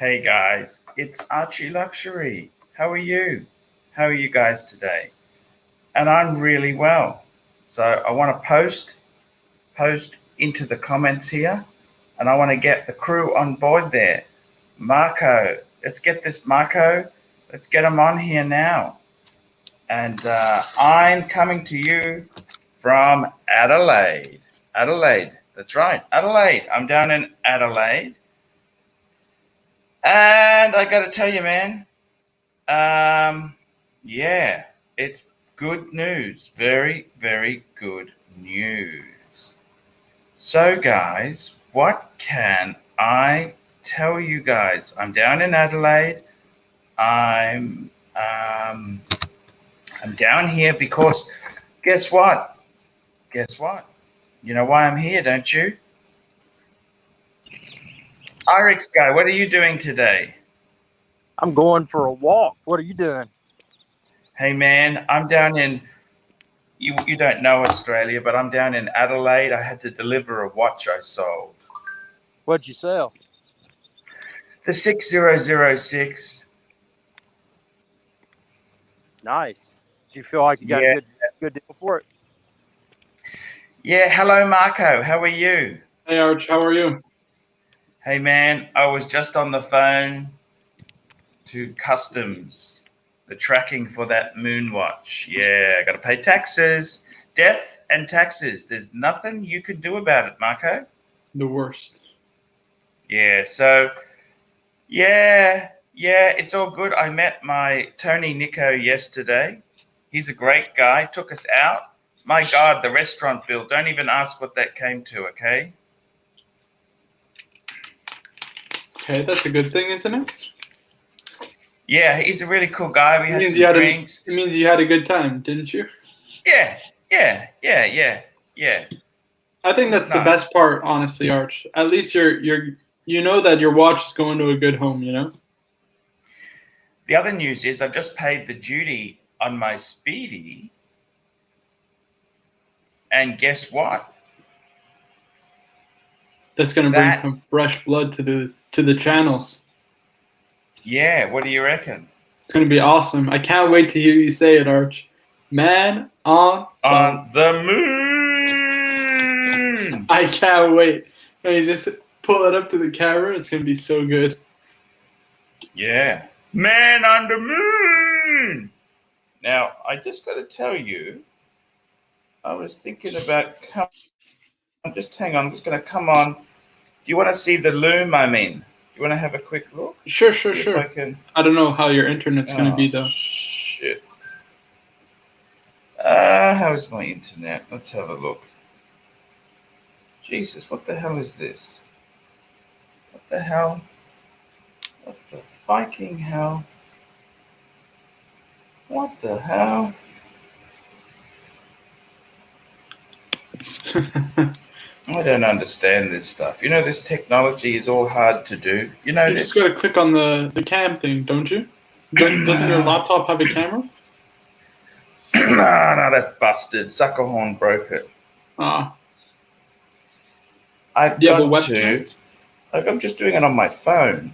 Hey guys, it's ArchieLuxury. How are you? How are you guys today? And I'm really well. So I want to post into the comments here, and I want to get the crew on board there. Marco, let's get him on here now. And I'm coming to you from Adelaide. Adelaide, that's right, Adelaide. I'm down in Adelaide. And I got to tell you, man, yeah, it's good news. Very, very good news. So, guys, what can I tell you guys? I'm down in Adelaide. I'm down here because guess what? Guess what? You know why I'm here, don't you? Irex guy, what are you doing today? I'm going for a walk. What are you doing? Hey man, I'm down in, you don't know Australia, but I'm down in Adelaide. I had to deliver a watch I sold. What'd you sell? The 6006. Nice. Do you feel like you got a good deal for it? Yeah, hello Marco, how are you? Hey Arch, how are you? Hey man, I was just on the phone to customs, the tracking for that moon watch. Yeah, I got to pay taxes, death and taxes. There's nothing you can do about it, Marco. The worst. Yeah, so yeah, it's all good. I met my Tony Nico yesterday. He's a great guy, took us out. My God, the restaurant bill, don't even ask what that came to, okay? Okay, that's a good thing, isn't it? Yeah, he's a really cool guy. We had some drinks. It means you had a good time, didn't you? Yeah. I think that's the best part, honestly, Arch. At least you know that your watch is going to a good home, you know? The other news is I've just paid the duty on my Speedy. And guess what? That's going to bring some fresh blood to the channels. Yeah, what do you reckon? It's going to be awesome. I can't wait to hear you say it, Arch. Man on the moon. I can't wait. When you just pull it up to the camera, it's going to be so good. Yeah. Man on the moon. Now, I just got to tell you, I was thinking about, just hang on, I'm just going to come on. Do you want to see the loom I'm in? Do you want to have a quick look? Sure. I don't know how your internet's going to be, though. Shit. How's my internet? Let's have a look. Jesus, what the hell is this? What the hell? What the fucking hell? What the hell? I don't understand this stuff. You know, this technology is all hard to do. You know, you just got to click on the cam thing, don't you? Doesn't your laptop have a camera? No, that's busted. Suckerhorn broke it. Ah. I'm just doing it on my phone.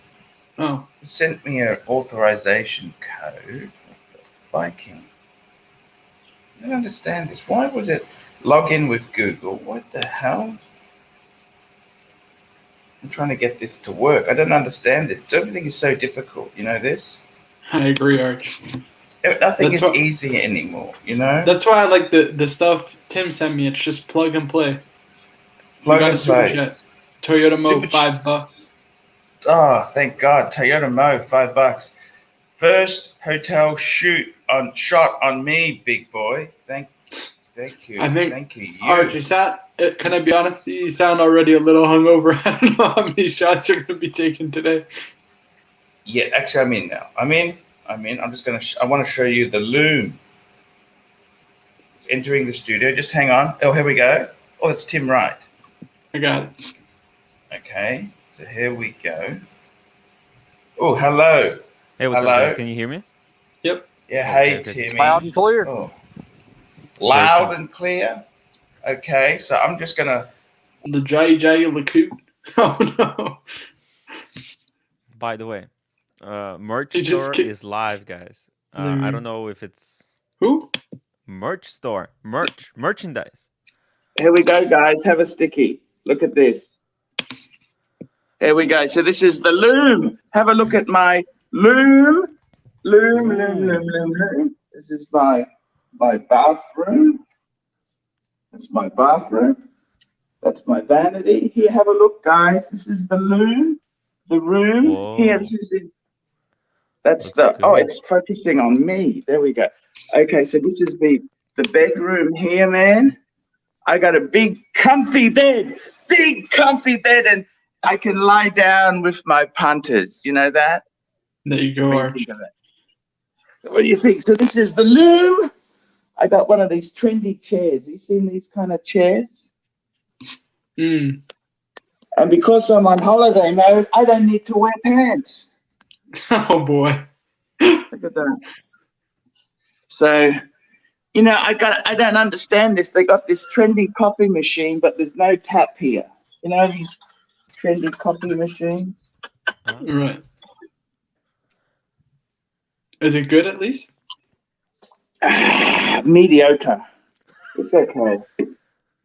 Oh. It sent me an authorization code. What the fucking? I don't understand this. Why would it log in with Google? What the hell? I'm trying to get this to work. I don't understand this. Everything is so difficult. You know this? I agree, Arch. Nothing is easy anymore, you know? That's why I like the stuff Tim sent me. It's just plug and play. Plug and play. Super chat. Toyota Mo, $5. Oh, thank God. Toyota Mo, $5. First hotel shot on me, big boy. Thank you. Thank you. Arch, can I be honest? You sound already a little hungover. I don't know how many shots you're going to be taking today. Yeah, actually, I'm in now. I'm in. I'm just going to, I want to show you the loom. It's entering the studio. Just hang on. Oh, here we go. Oh, that's Tim Wright. I got it. Okay, so here we go. Oh, hello. Hey, what's up, guys? Can you hear me? Yep. Yeah, hey, Timmy. Loud and clear. Oh. Loud and clear. Okay, so I'm just going to. The JJ Lacoot. Oh, no. By the way, merch He just store ki- is live, guys. I don't know if it's Who? merch store, merchandise. Here we go, guys. Have a sticky. Look at this. Here we go. So this is the loom. Have a look at my loom. Loom. This is my bathroom. That's my bathroom. That's my vanity. Here, have a look, guys. This is the loom. The room. Whoa. Here, this is it. That's Looks the. Oh, good. it's focusing on me. There we go. Okay, so this is the bedroom here, man. I got a big comfy bed, and I can lie down with my punters. You know that? There you go, What do you Arch. think of that? What do you think? So this is the loom. I got one of these trendy chairs. You seen these kind of chairs? Mm. And because I'm on holiday mode, I don't need to wear pants. Oh boy. Look at that. So, you know, I don't understand this. They got this trendy coffee machine, but there's no tap here. You know these trendy coffee machines? Right. Is it good at least? Mediocre. It's okay.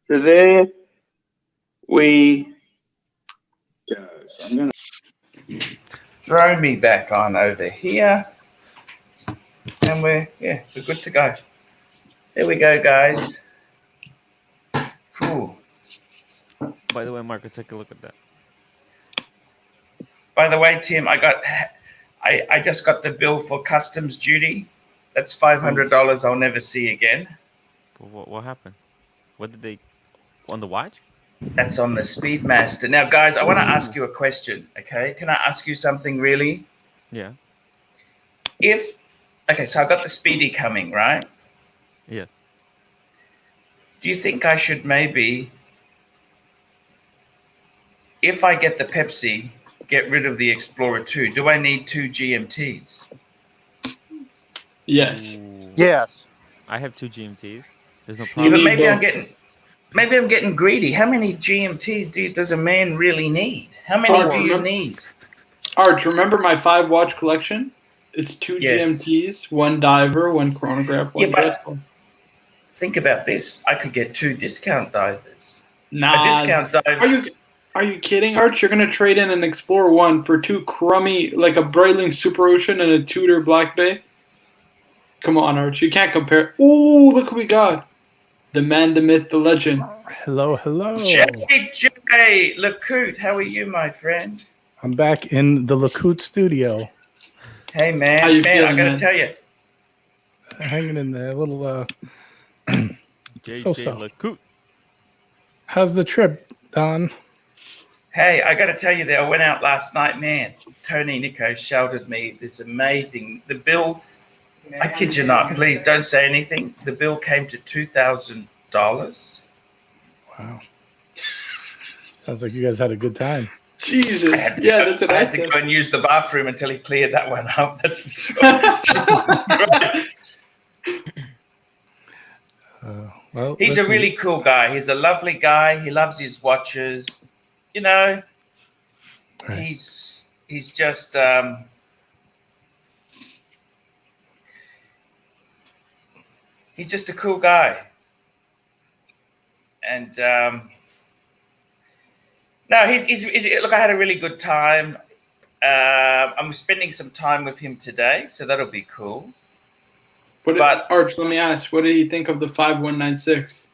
So there we go. So I'm gonna throw me back on over here, and we're good to go. There we go, guys. Cool. By the way, Marco, take a look at that. By the way, Tim, I just got the bill for customs duty. That's $500 I'll never see again. What happened? What did they on the watch? That's on the Speedmaster. Now, guys, I want to ask you a question, okay? Can I ask you something really? Yeah. Okay, so I got the Speedy coming, right? Yeah. Do you think I should maybe, if I get the Pepsi, get rid of the Explorer 2? Do I need 2 GMTs? Yes. Ooh. Yes. I have 2 GMTs. There's no Yeah, problem. but need maybe both. I'm getting greedy. How many GMTs does a man really need? How many do you need? Arch, remember my 5-watch collection? It's 2 Yes. GMTs, 1 diver, 1 chronograph, 1 crystal. Think about this. I could get 2 discount divers. Nah. A discount diver. Are you kidding, Arch? You're gonna trade in an Explorer 1 for 2 crummy, like a Breitling Super Ocean and a Tudor Black Bay? Come on, Arch. You can't compare. Ooh, look what we got. The man, the myth, the legend. Hello. JJ Lacoute, how are you, my friend? I'm back in the Lacoute studio. Hey, man. How you I feeling, gotta man? tell you. Hanging in there, a little JJ So-so. Lacoute. How's the trip, Don? Hey, I gotta tell you that I went out last night, man. Tony Nico sheltered me this amazing. The bill, I kid you not, please don't say anything. The bill came to $2,000. Wow. Sounds like you guys had a good time. Jesus. I had That's what I I had to said. go and use the bathroom until he cleared that one up. That's for sure. Jesus Christ. Well, He's listen, a really cool guy. He's a lovely guy. He loves his watches. You know, right. he's just he's just a cool guy. And no, he's look. I had a really good time. I'm spending some time with him today, so that'll be cool. But Arch, let me ask, what did you think of the 5196?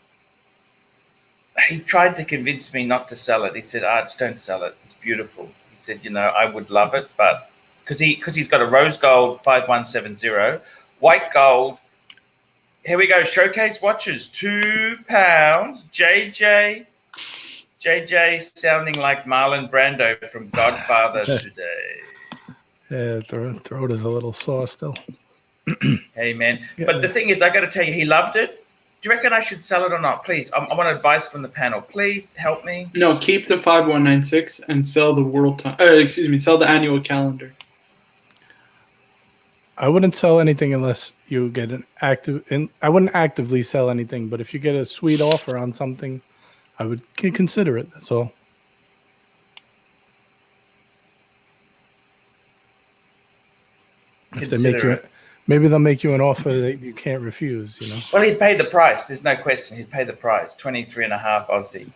He tried to convince me not to sell it. He said, "Arch, don't sell it. It's beautiful." He said, "You know, I would love it, but because he's got a rose gold 5170, white gold. Here we go. Showcase watches, £2. JJ sounding like Marlon Brando from Godfather today. Yeah, throat is a little sore still. Hey, man. Yeah. But the thing is, I got to tell you, he loved it. Do you reckon I should sell it or not? Please, I want advice from the panel. Please help me. No, keep the 5196 and sell the sell the annual calendar. I wouldn't sell anything unless you get an active. I wouldn't actively sell anything, but if you get a sweet offer on something, I would consider it. That's all. If they make consider you, it. maybe they'll make you an offer that you can't refuse. Well, he'd pay the price. There's no question. He'd pay the price. 23.5 Aussie.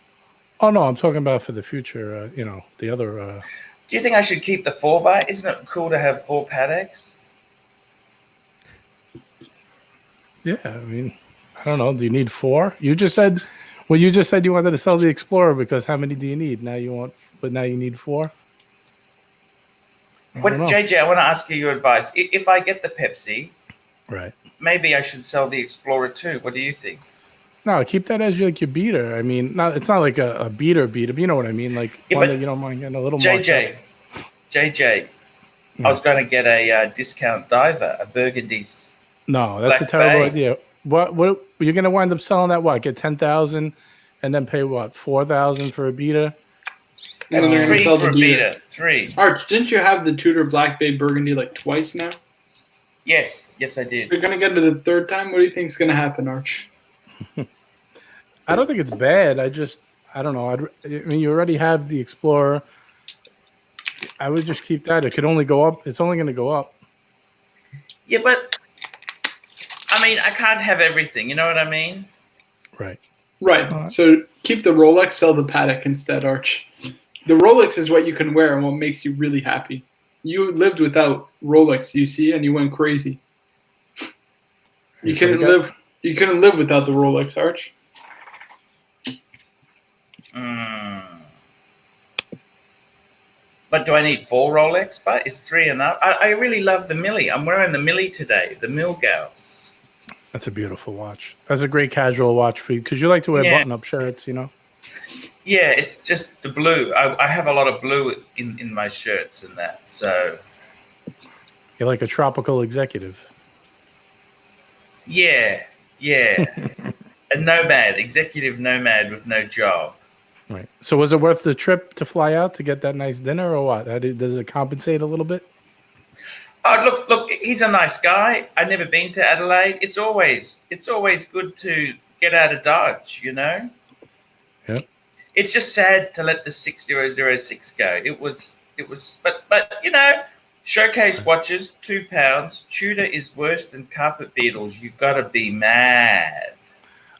Oh no, I'm talking about for the future. The other. Do you think I should keep the 4x? Isn't it cool to have 4 Pateks? Yeah, I mean, I don't know. Do you need 4? You just said you wanted to sell the Explorer because how many do you need? Now you need 4. JJ, I want to ask you your advice. If I get the Pepsi, right? Maybe I should sell the Explorer too. What do you think? No, keep that as your beater. I mean, it's not like a beater, but you know what I mean? Like one that you don't mind getting a little more. JJ, I was going to get a discount diver, a burgundy. No, that's a terrible idea. What you're going to wind up selling that? What, get 10,000 and then pay what, 4,000 for a beater? And then they're going to sell the beater. 3. Arch, didn't you have the Tudor Black Bay Burgundy like twice now? Yes, I did. You're going to get it a third time. What do you think's going to happen, Arch? I don't think it's bad. I don't know. I mean, you already have the Explorer. I would just keep that. It could only go up. It's only going to go up. Yeah, but I mean, I can't have everything. You know what I mean? Right. Right. So keep the Rolex, sell the Patek instead, Arch. The Rolex is what you can wear and what makes you really happy. You lived without Rolex, you see, and you went crazy. You couldn't live without the Rolex, Arch. But do I need 4 Rolex? But is 3 enough? I really love the Millie. I'm wearing the Millie today, the Milgauss. That's a beautiful watch. That's a great casual watch for you because you like to wear button-up shirts, you know? Yeah, it's just the blue. I have a lot of blue in my shirts and that, so. You're like a tropical executive. Yeah. A nomad, executive nomad with no job. Right. So was it worth the trip to fly out to get that nice dinner or what? Does it compensate a little bit? Oh, look, he's a nice guy. I've never been to Adelaide. It's always good to get out of Dodge, you know? Yeah. It's just sad to let the 6006 go. It was, but you know, showcase watches, £2. Tudor is worse than carpet beetles. You've got to be mad.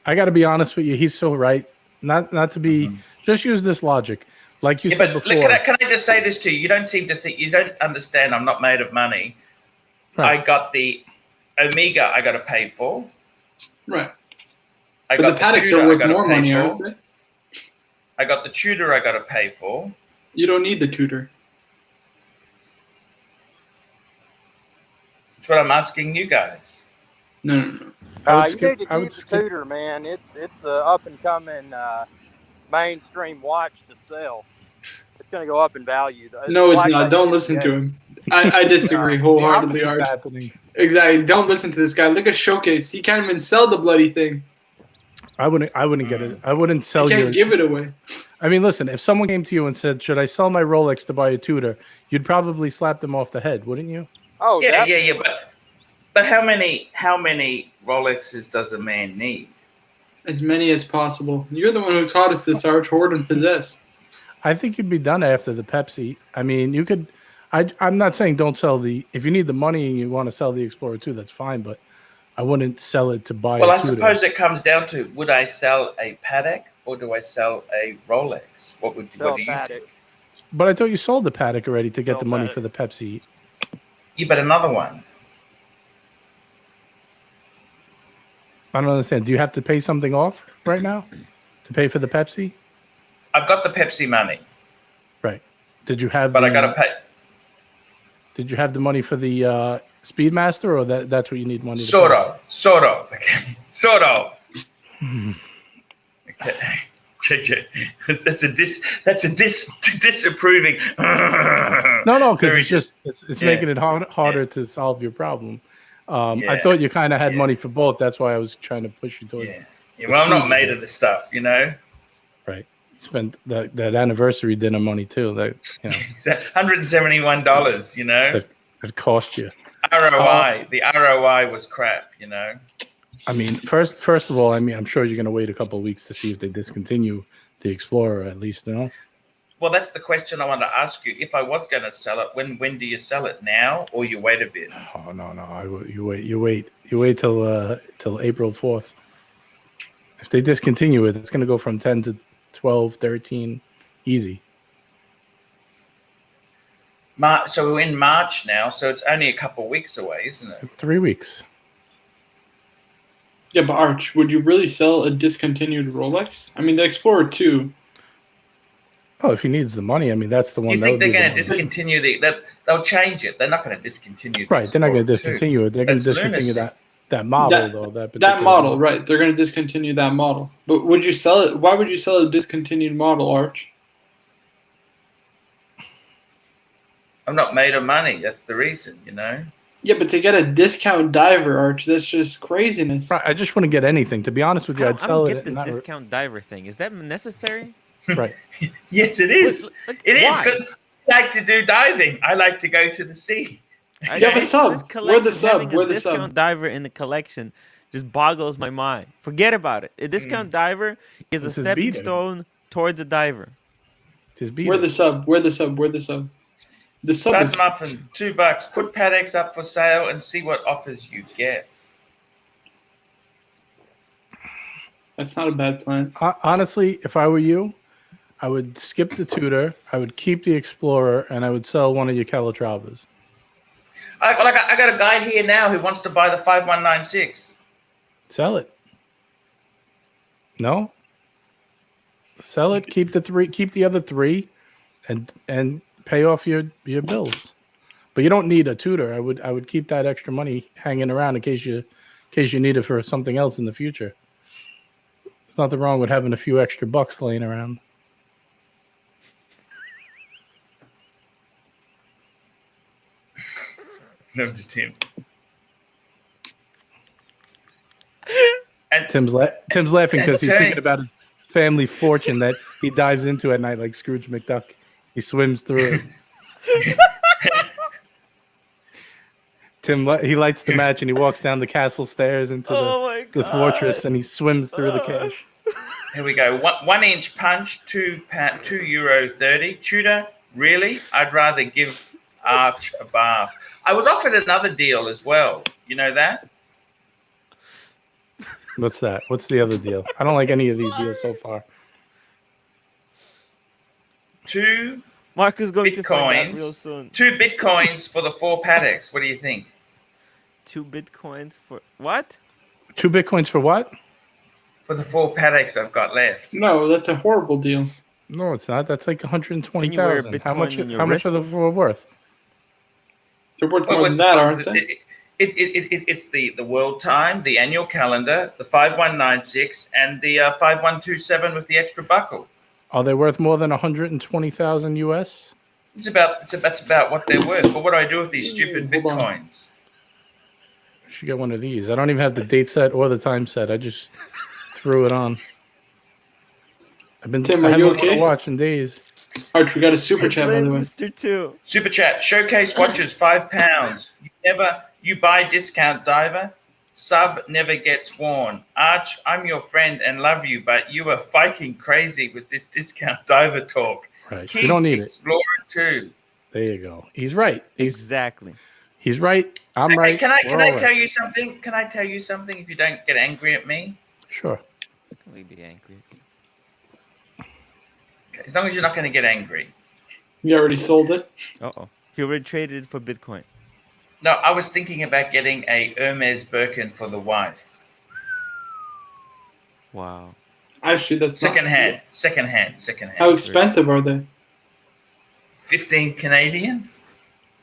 I got to be honest with you. He's so right. Not to be, just use this logic. Like you said before. Can I just say this to you? You don't seem to think, you don't understand I'm not made of money. Right. I got the Omega I got to pay for. Right. But the Pateks are worth more money, aren't they? I got the Tudor I got to pay for. You don't need the Tudor. That's what I'm asking you guys. No. You need to keep the Tudor, man. It's up and coming mainstream watch to sell. It's going to go up in value. No, it's not. Don't listen to him. I disagree wholeheartedly, Arch. Exactly. Don't listen to this guy. Look at Showcase. He can't even sell the bloody thing. I wouldn't get it. I wouldn't sell you. You can't give it away. I mean, listen, if someone came to you and said, should I sell my Rolex to buy a Tudor? You'd probably slap them off the head, wouldn't you? Oh, yeah. But how many Rolexes does a man need? As many as possible. You're the one who taught us this, Arch. Hoard and possess. I think you'd be done after the Pepsi. I mean, you could. I'm not saying don't sell the. If you need the money and you want to sell the Explorer 2, that's fine. But I wouldn't sell it to buy. Well, I suppose it comes down to: would I sell a Patek or do I sell a Rolex? What do you think? But I thought you sold the Patek already to get the money for the Pepsi. Yeah, but another one. I don't understand. Do you have to pay something off right now to pay for the Pepsi? I've got the Pepsi money. Right. Did you have? But I got to pay. Did you have the money for the Speedmaster, or that's what you need money? Sort of. Okay. Sort of. Okay. JJ, that's a disapproving. No, because it's making it harder to solve your problem. I thought you kind of had money for both. That's why I was trying to push you towards. Yeah. Well, I'm not made of this stuff, you know. Right. You spent that anniversary dinner money too. That $171. You know. That cost you. ROI. The ROI was crap. You know. I mean, first of all, I mean, I'm sure you're going to wait a couple of weeks to see if they discontinue the Explorer, at least, you know. Well, that's the question I want to ask you. If I was going to sell it, when do you sell it? Now, or you wait a bit? Oh no! You wait till April 4th. If they discontinue it, it's going to go from 10 to 12, 13, easy. So we're in March now, so it's only a couple of weeks away, isn't it? 3 weeks. Yeah, but Arch, would you really sell a discontinued Rolex? I mean, the Explorer 2. Oh, if he needs the money, I mean, that's the one. You that think would they're be the going to one. discontinue they'll change it? They're not going to discontinue. Right, they're not going to discontinue it. They're going to That's discontinue lunacy. that model, though. That model, right? They're going to discontinue that model. But would you sell it? Why would you sell a discontinued model, Arch? I'm not made of money. That's the reason, you know. Yeah, but to get a discount diver, Arch, that's just craziness. Right, I just want to get anything. To be honest with you, I'd sell I it. don't get this discount diver thing. Is that necessary? Right. Yes, it is. It is why? because I like to do diving. I like to go to the sea. You have a sub. We're the sub. We're the discount sub. diver in the collection just boggles my mind. Forget about it. A discount diver is a It's his stepping beater. stone towards a diver. We're the sub. We're the sub. We're the sub. The sub Buzz is muffin, $2. Put Patek's up for sale and see what offers you get. that's not a bad plan. Honestly, if I were you, I would skip the Tudor, I would keep the Explorer, and I would sell one of your Calatravas. I got a guy here now who wants to buy the 5196. Sell it. No? Sell it, keep the other 3 and pay off your bills. But you don't need a Tudor. I would keep that extra money hanging around in case you need it for something else in the future. There's nothing wrong with having a few extra bucks laying around. No, to Tim. Tim's laughing because he's thinking about his family fortune that he dives into at night like Scrooge McDuck. He swims through it. Tim, he lights the match and he walks down the castle stairs into the fortress and he swims through the cash. Here we go. 1 inch punch, €2.30. Tudor, really? I'd rather give Arch a bath. I was offered another deal as well. You know that? What's that? What's the other deal? I don't like any of these deals so far. 2 Mark is going to find out Bitcoins. real soon. 2 Bitcoins for the 4 Pateks. What do you think? 2 Bitcoins for what? 2 Bitcoins for what? For the 4 Pateks I've got left. No, that's a horrible deal. No, it's not. That's like Can you wear a 120,000. Bitcoin How much are they worth? They're worth more than that, aren't they? It's the world time, the annual calendar, the 5196, and the 5127 with the extra buckle. Are they worth more than 120,000 US? That's about what they're worth. But what do I do with these stupid Hold on. Bitcoins? I should get one of these. I don't even have the date set or the time set. I just threw it on. Tim, I are haven't you been able to okay? watch in days. Arch, we got a super chat, by the way. Mr. 2. Super chat. Showcase watches, £5. You buy discount diver. Sub never gets worn. Arch, I'm your friend and love you, but you are fucking crazy with this discount diver talk. Right. Keep You don't need it. exploring too. There you go. He's right. Exactly. He's right. I'm right. Can I We're all tell right. you something? Can I tell you something if you don't get angry at me? Sure. Can we be angry? As long as you're not going to get angry. You already sold it? Uh-oh. He already traded it for Bitcoin. No, I was thinking about getting a Hermes Birkin for the wife. Wow. Actually, that's Second not... hand. How expensive are they? 15 Canadian.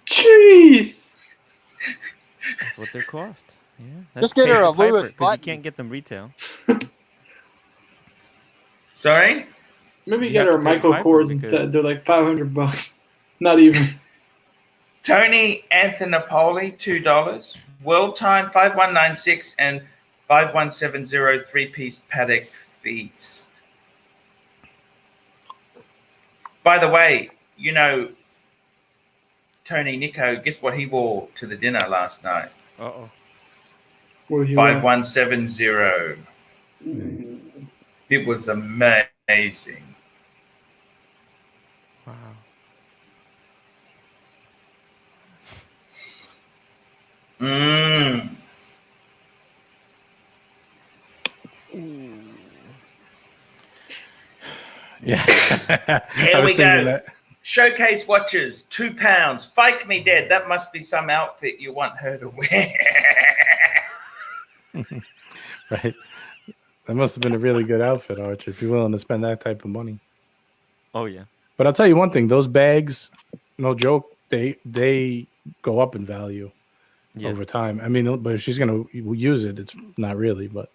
Jeez! That's what they cost. Yeah. Just get her a Piper, Lewis 'cause you button. can't get them retail. Sorry? Maybe You get have her to pay Michael Piper Kors because- instead. They're like $500. Not even. Tony Anthinopoli, $2. World Time 5196 and 5170 3-piece Patek Feast. By the way, you know, Tony Nico, guess what he wore to the dinner last night? Uh-oh. What do you want? 5170. It was amazing. Wow. Mmm. Ooh. Yeah. Here I was we thinking go. that. Showcase watches, £2. Fake me dead. That must be some outfit you want her to wear. Right. That must have been a really good outfit, Archie, if you're willing to spend that type of money. Oh yeah. But I'll tell you one thing: those bags, no joke, they go up in value Yes. over time. I mean, but if she's gonna use it, it's not really. But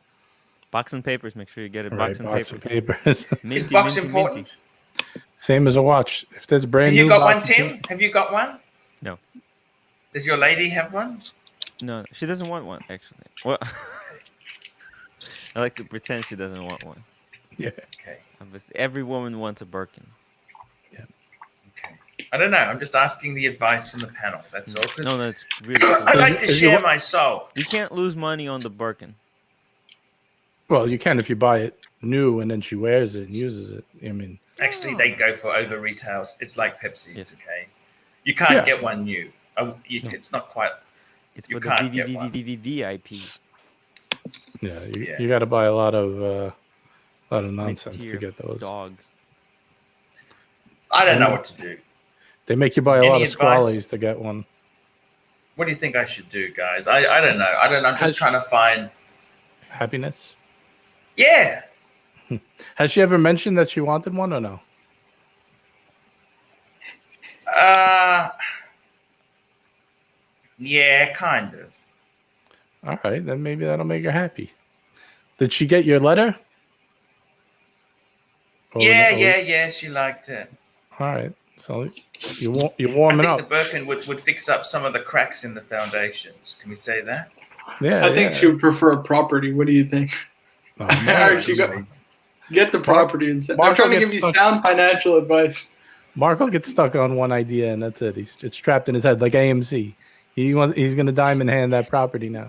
Box and papers. Make sure you get it. right, Box and box of papers. papers. Is Minty, box minty, important? minty. Same as a watch. If there's Have brand you new got box one, of Tim? paper- Have you got one? No. Does your lady have one? No, she doesn't want one. Actually, well, I like to pretend she doesn't want one. Yeah. Okay. Obviously, every woman wants a Birkin. Okay. I don't know. I'm just asking the advice from the panel. That's all. 'Cause No, that's really cool. I like to Is your share wa- my soul. You can't lose money on the Birkin. Well, you can if you buy it new and then she wears it and uses it. I mean, Actually, they go for over retails. It's like Pepsi's, Yes. okay? You can't Yeah. get one new. No. It's not quite. It's You for the can't get one. VIP. yeah, Yeah. you got to buy a lot of nonsense to Mid-tier get those. dogs. I don't know And- what to do. They make you buy a Any lot of advice? squallies to get one. What do you think I should do, guys? I don't know. I don't know. I'm Has- just trying to find. Happiness. Yeah. Has she ever mentioned that she wanted one or no? Yeah, kind of. All right, then maybe that'll make her happy. Did she get your letter? Or Yeah, no? yeah. She liked it. All right, so you're I warming think up. the Birkin would fix up some of the cracks in the foundations. Can we say that? Yeah, I think she would prefer a property. What do you think? Oh, Archie, get the property and I'm Marco trying to gets give you stuck- sound financial advice. Marco gets stuck on one idea and that's it. It's trapped in his head like AMC. He's going to diamond hand that property now.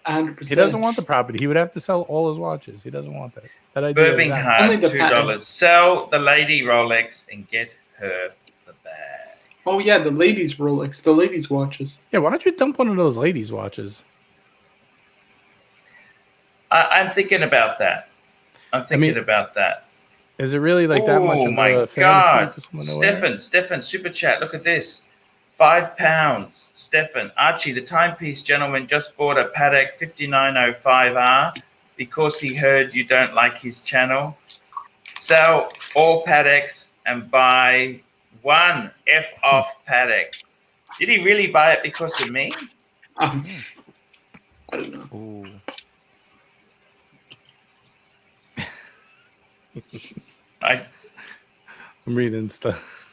100%. He doesn't want the property. He would have to sell all his watches. He doesn't want that. That idea. is out. Birmingham, Only the $2. Sell the lady Rolex and get her the bag. Oh yeah, the ladies' Rolex, the ladies' watches. Yeah, why don't you dump one of those ladies' watches? I'm thinking about that. I'm thinking about that. Is it really like that much Oh of my a fantasy God. for someone to wear? Stefan, super chat. Look at this. £5. Stefan, Archie, the timepiece gentleman just bought a Patek 5905R because he heard you don't like his channel. Sell all Pateks and buy one F off Patek. Did he really buy it because of me? I don't know. Ooh. I I'm reading stuff.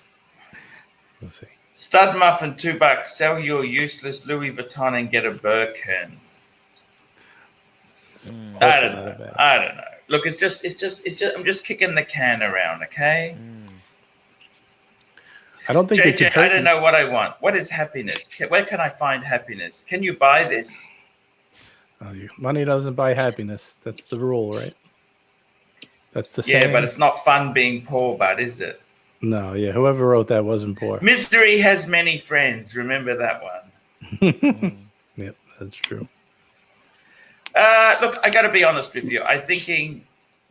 Let's see. Stud muffin, $2. Sell your useless Louis Vuitton and get a Birkin. Mm. I don't Also not know. bad. I don't know. Look, it's just. I'm just kicking the can around, okay? Mm. I don't think it could JJ, I hurt don't you. know what I want. What is happiness? Where can I find happiness? Can you buy this? Money doesn't buy happiness. That's the rule, right? That's the Yeah, saying. but it's not fun being poor, but is it? No, yeah. Whoever wrote that wasn't poor. Misery has many friends. Remember that one. Yep, that's true. Look, I got to be honest with you. I'm thinking,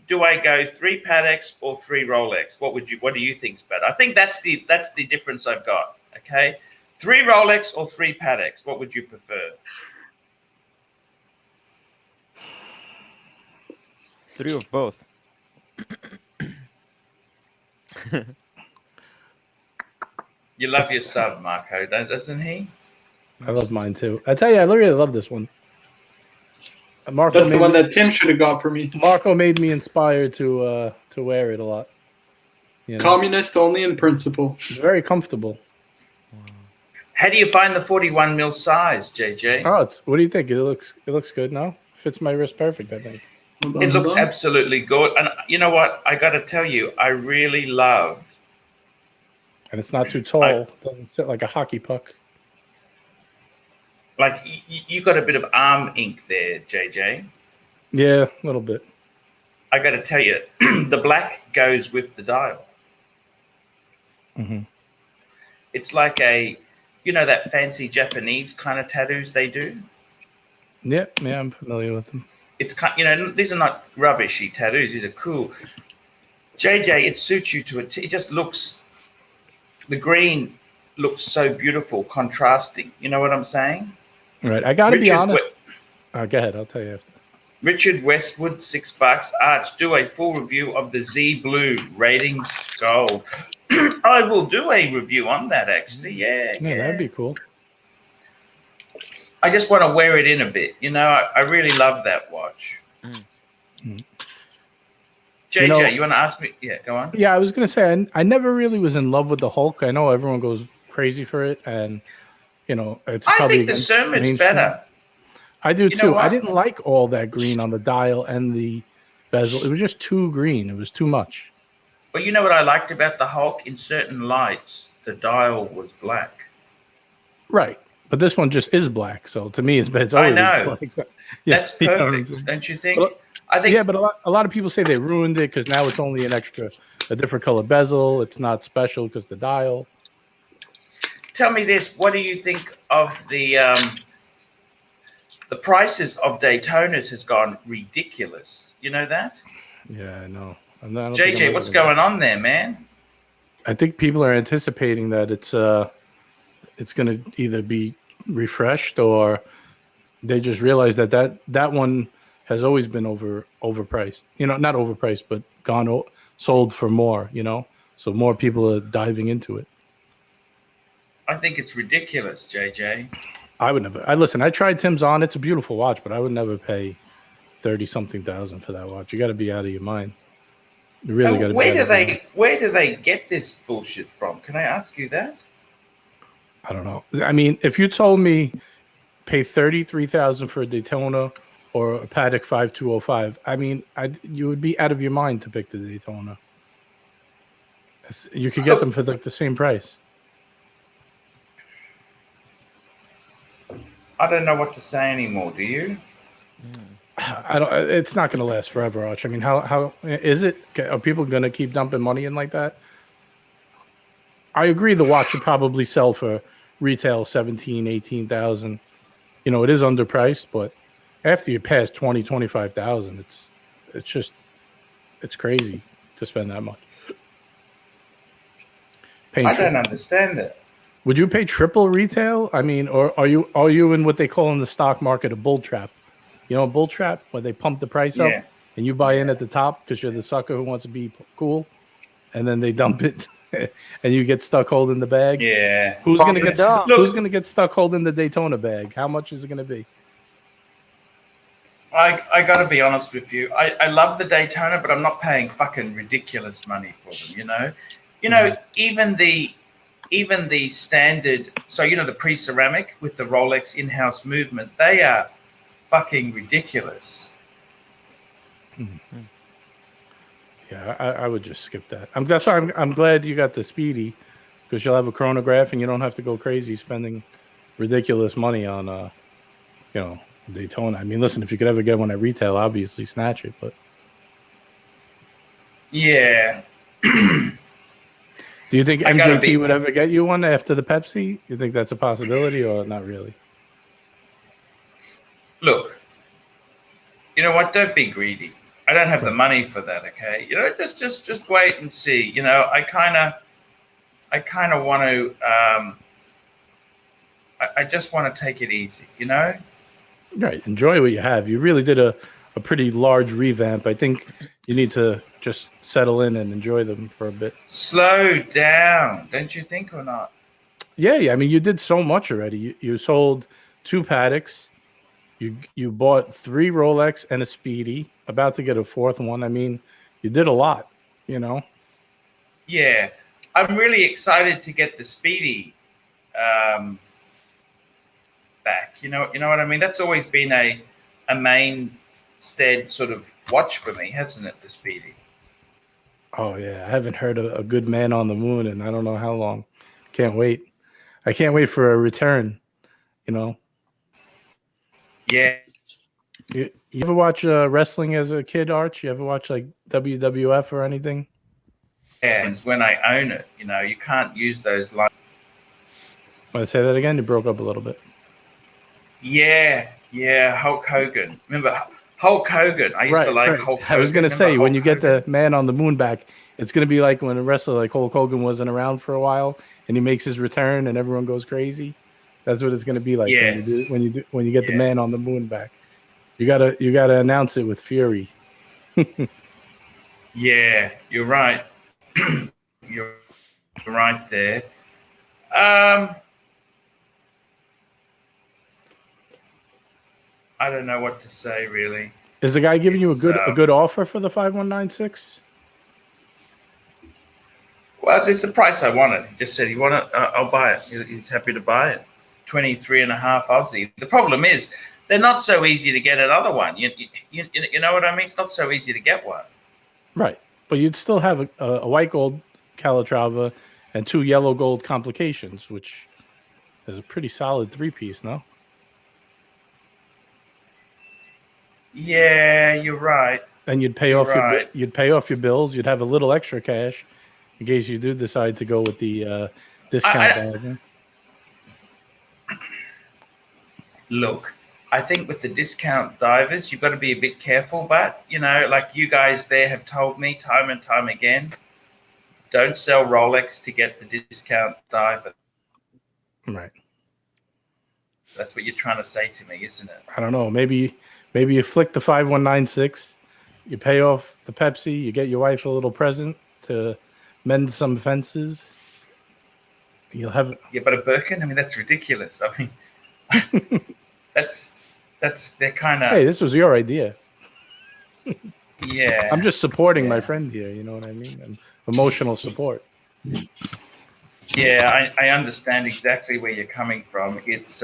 do I go 3 Pateks or 3 Rolex? What do you think's better? I think that's the difference I've got. Okay, 3 Rolex or 3 Pateks? What would you prefer? 3 of both. You love your sub, Marco, doesn't he? I love mine too. I tell you, I really love this one. Marco That's the made one me- that Tim should have got for me. Marco made me inspired to wear it a lot. You know? Communist only in principle. It's very comfortable. How do you find the 41 mil size, JJ? Oh, what do you think? It looks good. No, fits my wrist perfect. I think. It looks absolutely good. And you know what? I got to tell you, I really love. And it's not too tall. Doesn't sit like a hockey puck. Like you got a bit of arm ink there, JJ. Yeah, a little bit. I got to tell you, the black goes with the dial. Mm-hmm. It's like that fancy Japanese kind of tattoos they do. Yeah, I'm familiar with them. It's these are not rubbishy tattoos. These are cool. JJ, it suits you to a T. It just looks, the green looks so beautiful, contrasting. You know what I'm saying? Right. I got to be honest. Go ahead. I'll tell you after. Richard Westwood, $6. Arch, do a full review of the Z Blue ratings gold. I will do a review on that, actually. Yeah, that'd be cool. I just want to wear it in a bit. I really love that watch. JJ, you want to ask me? Yeah, go on. Yeah, I was going to say, I never really was in love with the Hulk. I know everyone goes crazy for it, and, it's probably I think the Sermon's better. I do too. I didn't like all that green on the dial and the bezel. It was just too green. It was too much. Well, you know what I liked about the Hulk? In certain lights, the dial was black. Right. But this one just is black. So to me, it's always I know. Black. That's perfect, don't you think? I think. Yeah, but a lot of people say they ruined it because now it's only a different color bezel. It's not special because the dial. Tell me this. What do you think of the prices of Daytonas has gone ridiculous. You know that? Yeah, I know. JJ, what's going on there, man? I think people are anticipating that it's going to either be refreshed or they just realize that one has always been overpriced. Not overpriced, but sold for more. So more people are diving into it. I think it's ridiculous, JJ. I would never. I tried Tim's on. It's a beautiful watch, but I would never pay 30-something thousand for that watch. You got to be out of your mind. You really got to. Where do they get this bullshit from? Can I ask you that? I don't know. I mean, if you told me pay 33,000 for a Daytona or a Patek 5205, I mean, you would be out of your mind to pick the Daytona. You could get them for the same price. I don't know what to say anymore. Do you? I don't. It's not going to last forever, Arch. I mean, how is it? Are people going to keep dumping money in like that? I agree. The watch should probably sell for retail 17,000, 18,000. It is underpriced, but after you pass 20,000, 25,000, it's crazy to spend that much. I don't understand it. Would you pay triple retail? I mean, or are you in what they call in the stock market a bull trap? A bull trap where they pump the price up and you buy in at the top because you're the sucker who wants to be cool, and then they dump it and you get stuck holding the bag. Yeah. Who's gonna get stuck holding the Daytona bag? How much is it gonna be? I gotta be honest with you. I love the Daytona, but I'm not paying fucking ridiculous money for them. Even the standard, so the pre-ceramic with the Rolex in-house movement, they are fucking ridiculous. Yeah, I would just skip that. That's why I'm glad you got the Speedy, because you'll have a chronograph and you don't have to go crazy spending ridiculous money on Daytona. I mean, listen, if you could ever get one at retail, obviously snatch it, but yeah. Do you think MJT would ever get you one after the Pepsi? You think that's a possibility or not really? Look, you know what? Don't be greedy. I don't have the money for that. Okay, just wait and see. I kind of want to. I just want to take it easy. Right. Enjoy what you have. You really did a pretty large revamp. I think you need to just settle in and enjoy them for a bit. Slow down, don't you think, or not? Yeah. I mean, you did so much already. You sold 2 Pateks. You bought 3 Rolex and a Speedy. About to get a 4th one. I mean, you did a lot. Yeah, I'm really excited to get the Speedy back. You know what I mean? That's always been a mainstay sort of watch for me, hasn't it, the Speedy? Oh, yeah. I haven't heard a good man on the moon in I don't know how long. Can't wait. I can't wait for a return, Yeah. You ever watch wrestling as a kid, Arch? You ever watch like WWF or anything? is when I own it. You know, you can't use those lines. Want to say that again? You broke up a little bit. Yeah, Hulk Hogan. Remember Hulk Hogan? I used to like Hulk Hogan. I was going to say, Remember when you Hulk get the man on the moon back, it's going to be like when a wrestler like Hulk Hogan wasn't around for a while and he makes his return and everyone goes crazy. That's what it's going to be like Yes. when you get the man on the moon back. You gotta announce it with fury. Yeah, you're right. You're right there. I don't know what to say, really. Is the guy giving you a good offer for the 5196? Well, it's the price I wanted. He just said, "You want it? I'll buy it." He's happy to buy it. 23.5 Aussie. The problem is, they're not so easy to get another one. You know what I mean? It's not so easy to get one. Right, but you'd still have a white gold Calatrava and 2 yellow gold complications, which is a pretty solid 3-piece, no? Yeah, you're right. And you'd pay off your bills. You'd have a little extra cash in case you do decide to go with the discount. Look, I think with the discount divers, you've got to be a bit careful. But, you know, like you guys there have told me time and time again, don't sell Rolex to get the discount diver. Right. That's what you're trying to say to me, isn't it? I don't know. Maybe you flick the 5196, you pay off the Pepsi, you get your wife a little present to mend some fences. You'll have but a Birkin? I mean, that's ridiculous. I mean, they're kind of. Hey, this was your idea. Yeah. I'm just supporting my friend here. You know what I mean? And emotional support. Yeah, I understand exactly where you're coming from. It's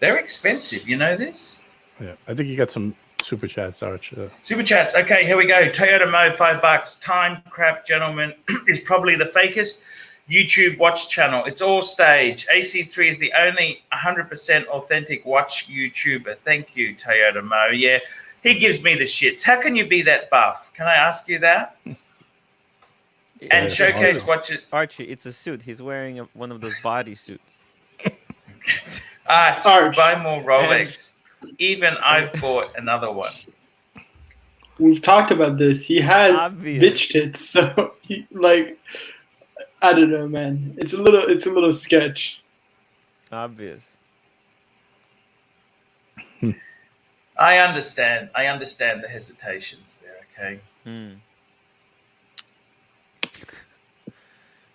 they're expensive. You know this? Yeah, I think you got some super chats, Arch. Super chats. Okay, here we go. Toyota Mo, $5. Time crap, gentlemen, is probably the fakest YouTube watch channel. It's all stage. AC3 is the only 100% authentic watch YouTuber. Thank you, Toyota Mo. Yeah, he gives me the shits. How can you be that buff? Can I ask you that? And showcase watches. Archie, it's a suit. He's wearing one of those body suits. Buy more Rolex. Even I've bought another one. We've talked about this. He has bitch tits, so I don't know, man. It's a little sketch. Obvious. I understand the hesitations there. Okay.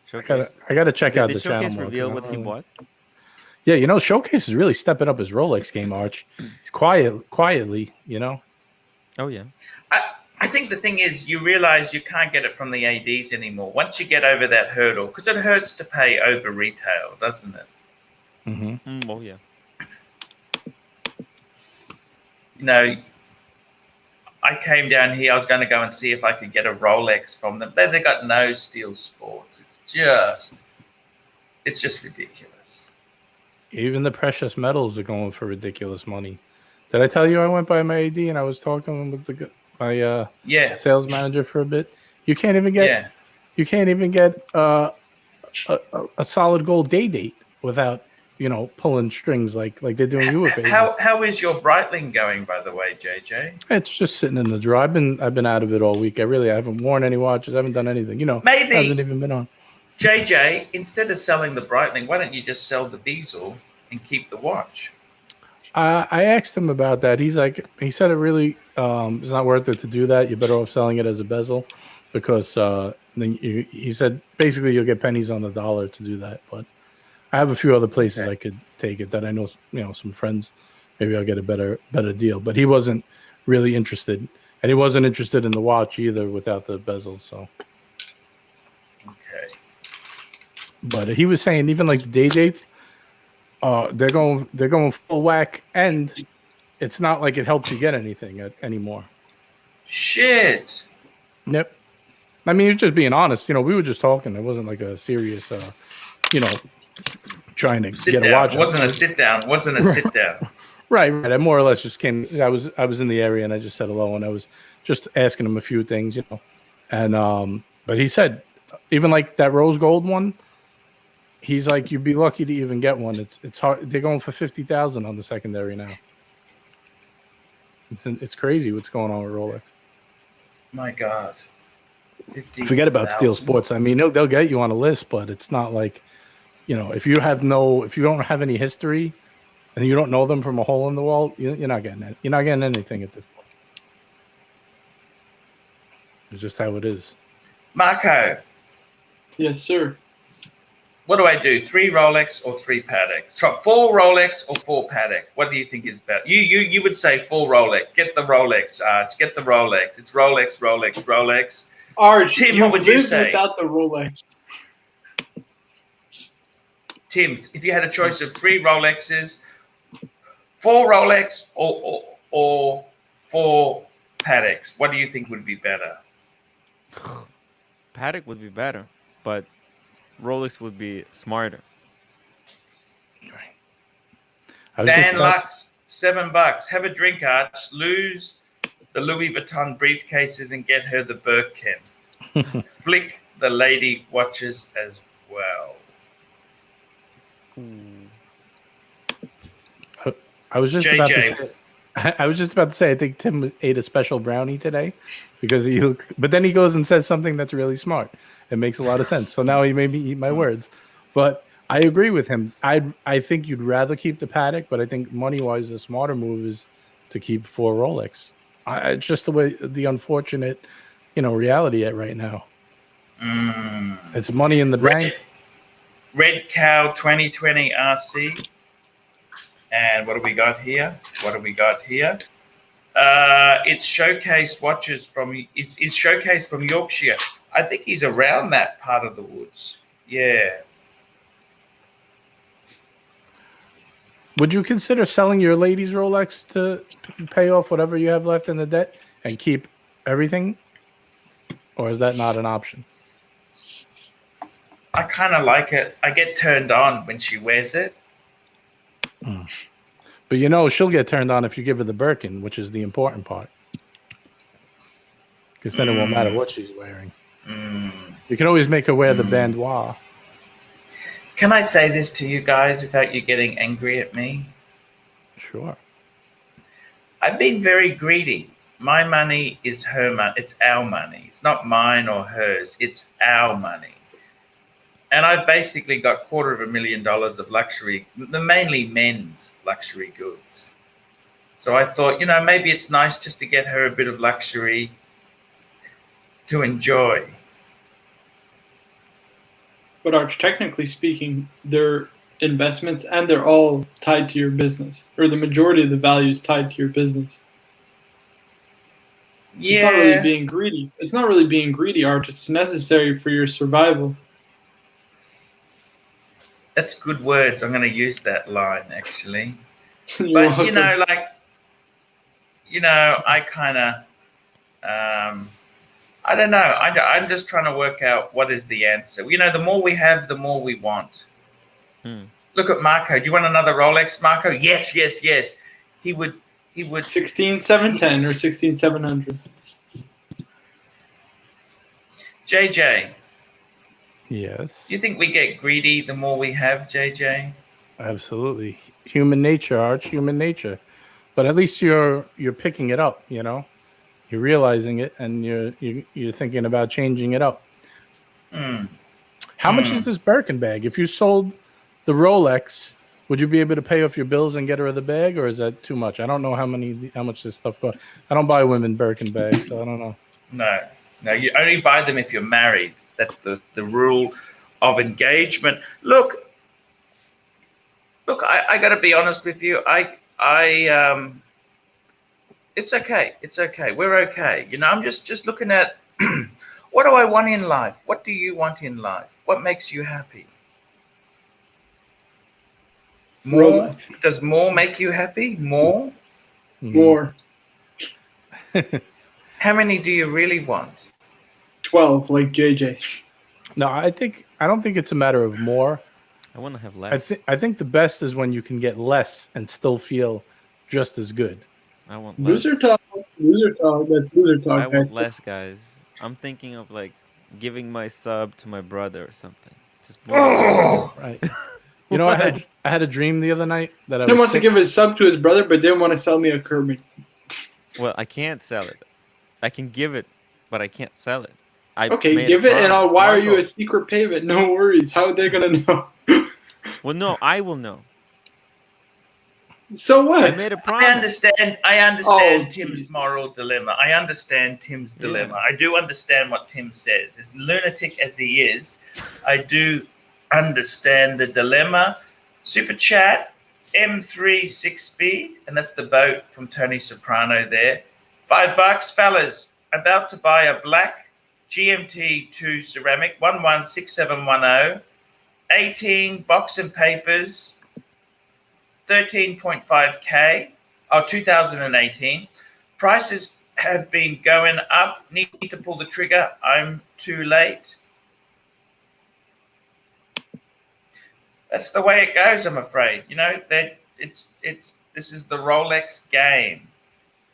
Showcase. I gotta check out the Did Showcase channel. reveal what he bought? Yeah, you know, Showcase is really stepping up his Rolex game, Arch. He's quietly, you know. Oh yeah. I think the thing is, you realize you can't get it from the ADs anymore. Once you get over that hurdle, because it hurts to pay over retail, doesn't it? Mm-hmm. Oh yeah. You know, I came down here. I was going to go and see if I could get a Rolex from them. They got no steel sports. It's just ridiculous. Even the precious metals are going for ridiculous money. Did I tell you I went by my AD and I was talking with my sales manager for a bit? You can't even get a solid gold day date without, you know, pulling strings like they're doing you a favor. How is your Breitling going, by the way, JJ? It's just sitting in the drawer. I've been out of it all week. I haven't worn any watches. I haven't done anything. You know, maybe hasn't even been on. JJ, instead of selling the Breitling, why don't you just sell the bezel and keep the watch? I asked him about that. He said it really it's not worth it to do that. You're better off selling it as a bezel because then he said basically you'll get pennies on the dollar to do that. But I have a few other places I could take it that I know, you know, some friends. Maybe I'll get a better deal. But he wasn't really interested, and he wasn't interested in the watch either without the bezel. So. Okay. But he was saying even like the day dates, they're going full whack, and it's not like it helps you get anything anymore. Shit. Yep. I mean, he was just being honest. You know, we were just talking. It wasn't like a serious, you know, trying to get a watch. It wasn't a sit down. Right. I more or less just came. I was in the area and I just said hello and I was just asking him a few things, you know, And but he said, even like that rose gold one, he's like, you'd be lucky to even get one. It's hard. They're going for 50,000 on the secondary now. It's crazy what's going on with Rolex. My God. 50, Forget about Steel Sports. I mean, they'll get you on a list, but it's not like, if you don't have any history and you don't know them from a hole in the wall, you're not getting it. You're not getting anything at this point. It's just how it is. Marco, Yes, sir. what do I do? 3 Rolex or 3 Patek? So 4 Rolex or 4 Patek? What do you think is better? You would say 4 Rolex. Get the Rolex, Arch. Get the Rolex. It's Rolex, Rolex, Rolex. Arch, Tim, what would you say? Without the Rolex. Tim, if you had a choice of 3 Rolexes, 4 Rolex or 4 Pateks, what do you think would be better? Patek would be better, but Rolex would be smarter. Dan Lux, $7. Have a drink, Arch. Lose the Louis Vuitton briefcases and get her the Birkin. Flick the lady watches as well. I was just about to say. I was just about to say. I think Tim ate a special brownie today because but then he goes and says something that's really smart. It makes a lot of sense. So now he made me eat my words. But I agree with him. I think you'd rather keep the Patek, but I think money-wise, the smarter move is to keep 4 Rolex. It's just the unfortunate, reality at right now. It's money in the bank. Red Cow 2020 RC. And what do we got here? It's showcased watches it's showcased from Yorkshire. I think he's around that part of the woods. Yeah. Would you consider selling your lady's Rolex to pay off whatever you have left in the debt and keep everything? Or is that not an option? I kind of like it. I get turned on when she wears it. But she'll get turned on if you give her the Birkin, which is the important part. Because then it won't matter what she's wearing. You can always make her wear the bandeau. Can I say this to you guys without you getting angry at me? Sure. I've been very greedy. My money is her money. It's our money. It's not mine or hers. It's our money. And I've basically got $250,000 of luxury, mainly men's luxury goods. So I thought, maybe it's nice just to get her a bit of luxury to enjoy. But Arch, technically speaking, they're investments and they're all tied to your business, or the majority of the value is tied to your business. Yeah. It's not really being greedy. It's not really being greedy, Arch. It's necessary for your survival. That's good words. I'm going to use that line, actually. You're But, welcome. I kind of, I don't know. I'm just trying to work out what is the answer. The more we have, the more we want. Look at Marco. Do you want another Rolex, Marco? Yes, yes, yes. He would. 16,710 or 16,700. JJ. Yes. Do you think we get greedy the more we have, JJ? Absolutely. Human nature, Arch, human nature. But at least you're picking it up, You're realizing it and you're thinking about changing it up. How much is this Birkin bag? If you sold the Rolex, would you be able to pay off your bills and get her the bag, or is that too much? I don't know how much this stuff costs. I don't buy women Birkin bags, so I don't know. No, you only buy them if you're married. That's the rule of engagement. Look, I got to be honest with you. It's okay. It's okay. We're okay. I'm just looking at what do I want in life? What do you want in life? What makes you happy? More? Rolex. Does more make you happy? More? More. How many do you really want? 12, like JJ. No, I don't think it's a matter of more. I want to have less. I think the best is when you can get less and still feel just as good. I want less. Loser talk. Loser talk. That's loser talk. I want less, guys. I'm thinking of like giving my sub to my brother or something. Just Oh, Right. You know, I had a dream the other night that I He was wants to sick. give his sub to his brother, but didn't want to sell me a Kermit. Well, I can't sell it. I can give it, but I can't sell it. I Okay, made give a it, and I'll promise. wire you a Marco. secret payment. No worries. How are they gonna know? Well, no, I will know. So I what? made a I promise. understand Oh, Tim's Jesus. moral dilemma. I understand Tim's dilemma. Yeah. I do understand what Tim says. As lunatic as he is, I do understand the dilemma. Super chat, M3 6 speed, and that's the boat from Tony Soprano there. $5, fellas. About to buy a black GMT2 ceramic 116710, 18 box and papers, 13.5K, 2018. Prices have been going up. Need to pull the trigger. I'm too late. That's the way it goes, I'm afraid. You know, that this is the Rolex game.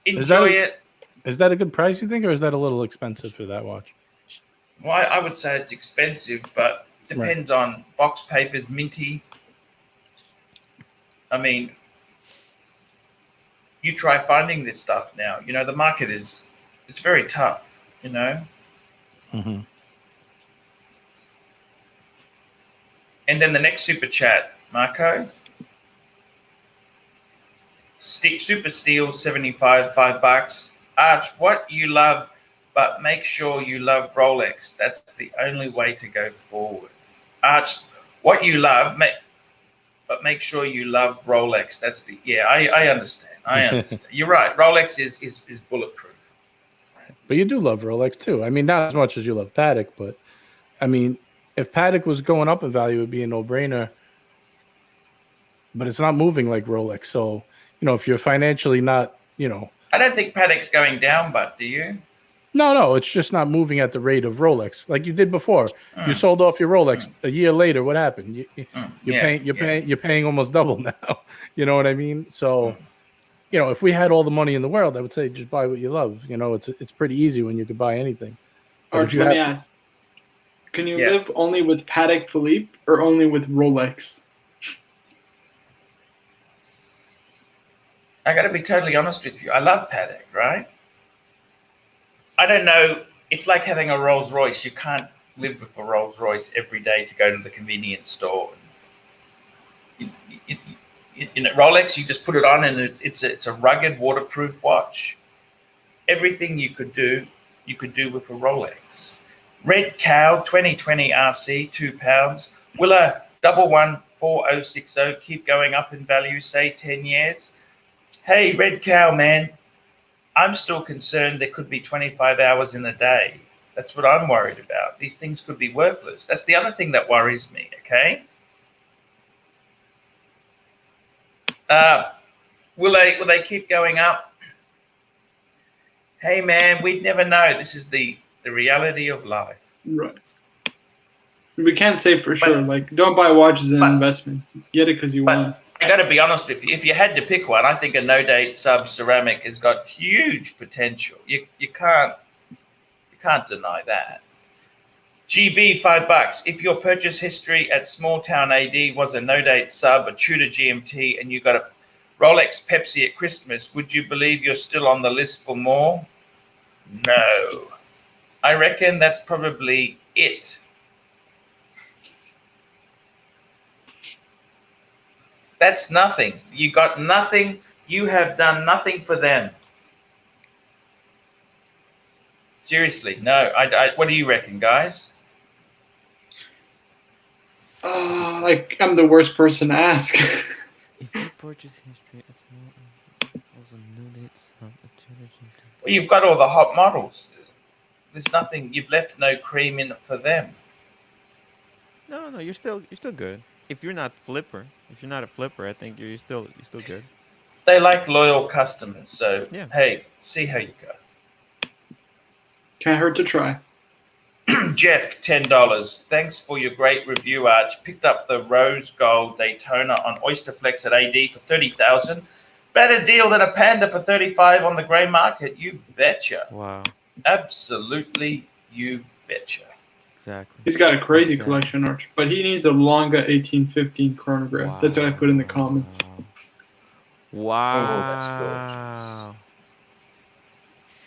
Enjoy it. Is that a good price, you think, or is that a little expensive for that watch? Well, I would say it's expensive, but depends on box papers, minty. I mean, you try finding this stuff now. You know, the market it's very tough, you know. Mm-hmm. And then the next super chat, Marco. Super Steel 75, $5. Arch, what you love, but make sure you love Rolex. That's the only way to go forward. Arch, what you love, but make sure you love Rolex. That's the I understand. I understand. You're right. Rolex is bulletproof. But you do love Rolex too. I mean, not as much as you love Patek, but I mean, if Patek was going up in value, it would be a no-brainer. But it's not moving like Rolex. So, you know, if you're financially not, you know. I don't think Patek's going down, but do you? No, it's just not moving at the rate of Rolex like you did before. You sold off your Rolex a year later. What happened? You're paying almost double now. You know what I mean? So, you know, if we had all the money in the world, I would say just buy what you love. You know, it's pretty easy when you could buy anything. But Arch, let me ask. Can you live only with Patek Philippe or only with Rolex? I got to be totally honest with you. I love Patek, right? I don't know. It's like having a Rolls Royce. You can't live with a Rolls Royce every day to go to the convenience store. In Rolex, you just put it on, and it's a rugged, waterproof watch. Everything you could do with a Rolex. Red Cow 2020 RC, £2. Willa 114060 keep going up in value, say 10 years. Hey, Red Cow, man, I'm still concerned there could be 25 hours in a day. That's what I'm worried about. These things could be worthless. That's the other thing that worries me, okay? Will they keep going up? Hey, man, we'd never know. This is the reality of life. Right. We can't say for sure. Like, don't buy watches as an investment. Get it because you want. I got to be honest with you. If you had to pick one, I think a no-date sub ceramic has got huge potential. You can't deny that. GB $5. If your purchase history at Small Town AD was a no-date sub, a Tudor GMT, and you got a Rolex Pepsi at Christmas, would you believe you're still on the list for more? No. I reckon that's probably it. That's nothing. You got nothing. You have done nothing for them. Seriously, no. What do you reckon, guys? Like, I'm the worst person to ask. If you purchase history, it's more also no dates. Well, you've got all the hot models. There's nothing. You've left no cream in it for them. No, you're still good. If you're not a flipper, I think you're still good. They like loyal customers. So yeah. Hey, see how you go. Can't hurt to try. Jeff, $10. Thanks for your great review, Arch. Picked up the rose gold Daytona on Oysterflex at AD for $30,000. Better deal than a Panda for $35 on the grey market. You betcha. Wow. Absolutely You betcha. Exactly. He's got a crazy Exactly. collection, Arch, but he needs a longer 1815 chronograph. That's what I put in the comments. Wow. Oh, that's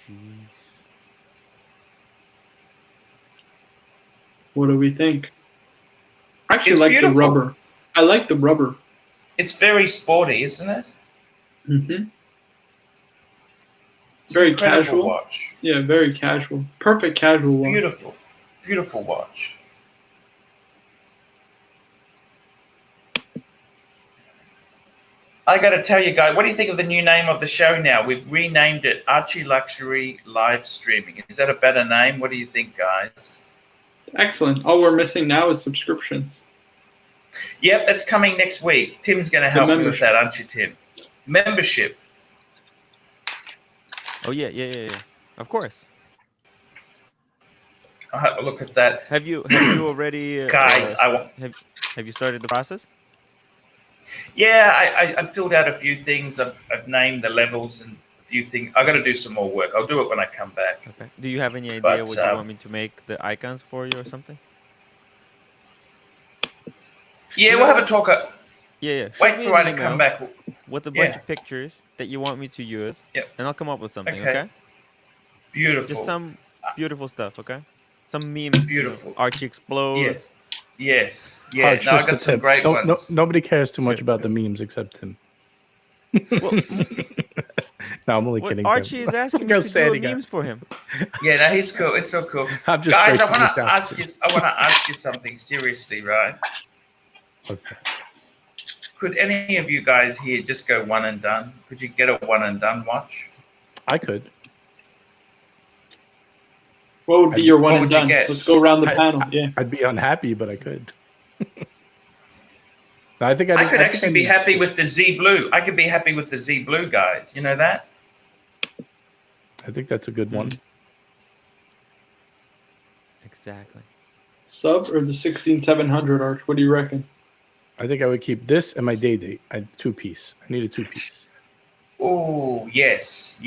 gorgeous. Jeez. What do we think? I actually It's like beautiful. the rubber. I like the rubber. It's very sporty, isn't it? Mm-hmm. It's Very an incredible casual. watch. Yeah, very casual. Perfect casual watch. Beautiful. Beautiful watch. I got to tell you guys, what do you think of the new name of the show now? We've renamed it ArchieLuxury Live Streaming. Is that a better name? What do you think, guys? Excellent. All we're missing now is subscriptions. Yep, that's coming next week. Tim's going to help me with membership. that, aren't you, Tim? Membership. Oh yeah. Of course. I'll have a look at that. Have you already Guys, have you started the process? Yeah, I filled out a few things. I've named the levels and a few things. I got to do some more work. I'll do it when I come back. Okay. Do you have any idea But, what you want me to make the icons for you or something? Yeah, You we'll know have a what? talk. Yeah. Shoot Wait me for an I to come email back. with a bunch Yeah. of pictures that you want me to use, Yep. and I'll come up with something. Okay. Okay. Beautiful. Just some beautiful stuff. Okay. Some memes. Beautiful. Archie explodes. Yes. Yeah. Arch, No, I just the got some tip. great Don't, ones. nobody cares too much Good, about good. the memes except Tim. Well, No, I'm only what kidding. Archie Tim. is asking Look me how to sad do he got. memes for him. Yeah, no, he's cool. It's so cool. I'm just Guys, I breaking want it to down. ask you. I want to ask you something seriously, right? What's that? Could any of you guys here just go one and done? Could you get a one and done watch? I could. What would be your one What and would you done? get? Let's go around the panel. Yeah. I'd be unhappy, but I could. No, I think I could actually be need happy to. with the Z Blue. I could be happy with the Z Blue, guys. You know that? I think that's a good one. Exactly. Sub or the 16700, Arch? What do you reckon? I think I would keep this and my day date. I two-piece. I need a two-piece. Oh, yes.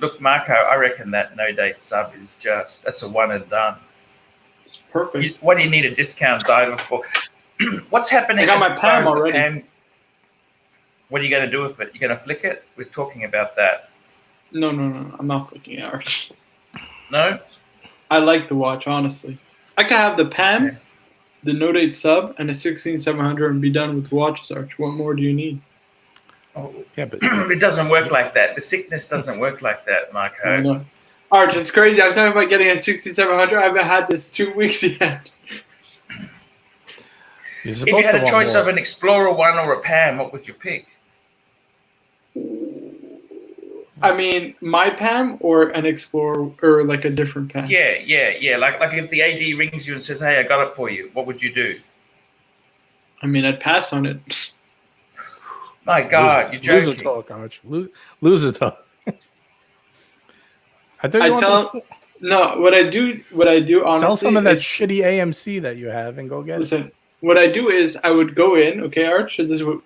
Look, Marco, I reckon that no date sub is that's a one and done. It's perfect. What do you need a discount item for? What's happening? I got my as far PAM as the already. PAM? What are you going to do with it? You're going to flick it? We're talking about that. No. I'm not flicking it, Arch. No? I like the watch, honestly. I could have the PAM, Yeah. the no date sub, and a 16700 and be done with watches, Arch. What more do you need? Oh, Yeah, but it doesn't work like that. The sickness doesn't work like that, I Marco. know. Arch, it's crazy. I'm talking about getting a 6700. I haven't had this 2 weeks yet. you're If supposed you had to a want choice more. of an Explorer 1 or a PAM, what would you pick? I mean, my PAM or an Explorer or like a different PAM? Yeah. Like if the AD rings you and says, "Hey, I got it for you," what would you do? I mean, I'd pass on it. My God, you're Loser joking. talk, Arch. Loser talk. I thought you I wanted tell to no. What I do, honestly, sell some of that is- shitty AMC that you have and go get it. Listen, what I do is I would go in. Okay, Arch.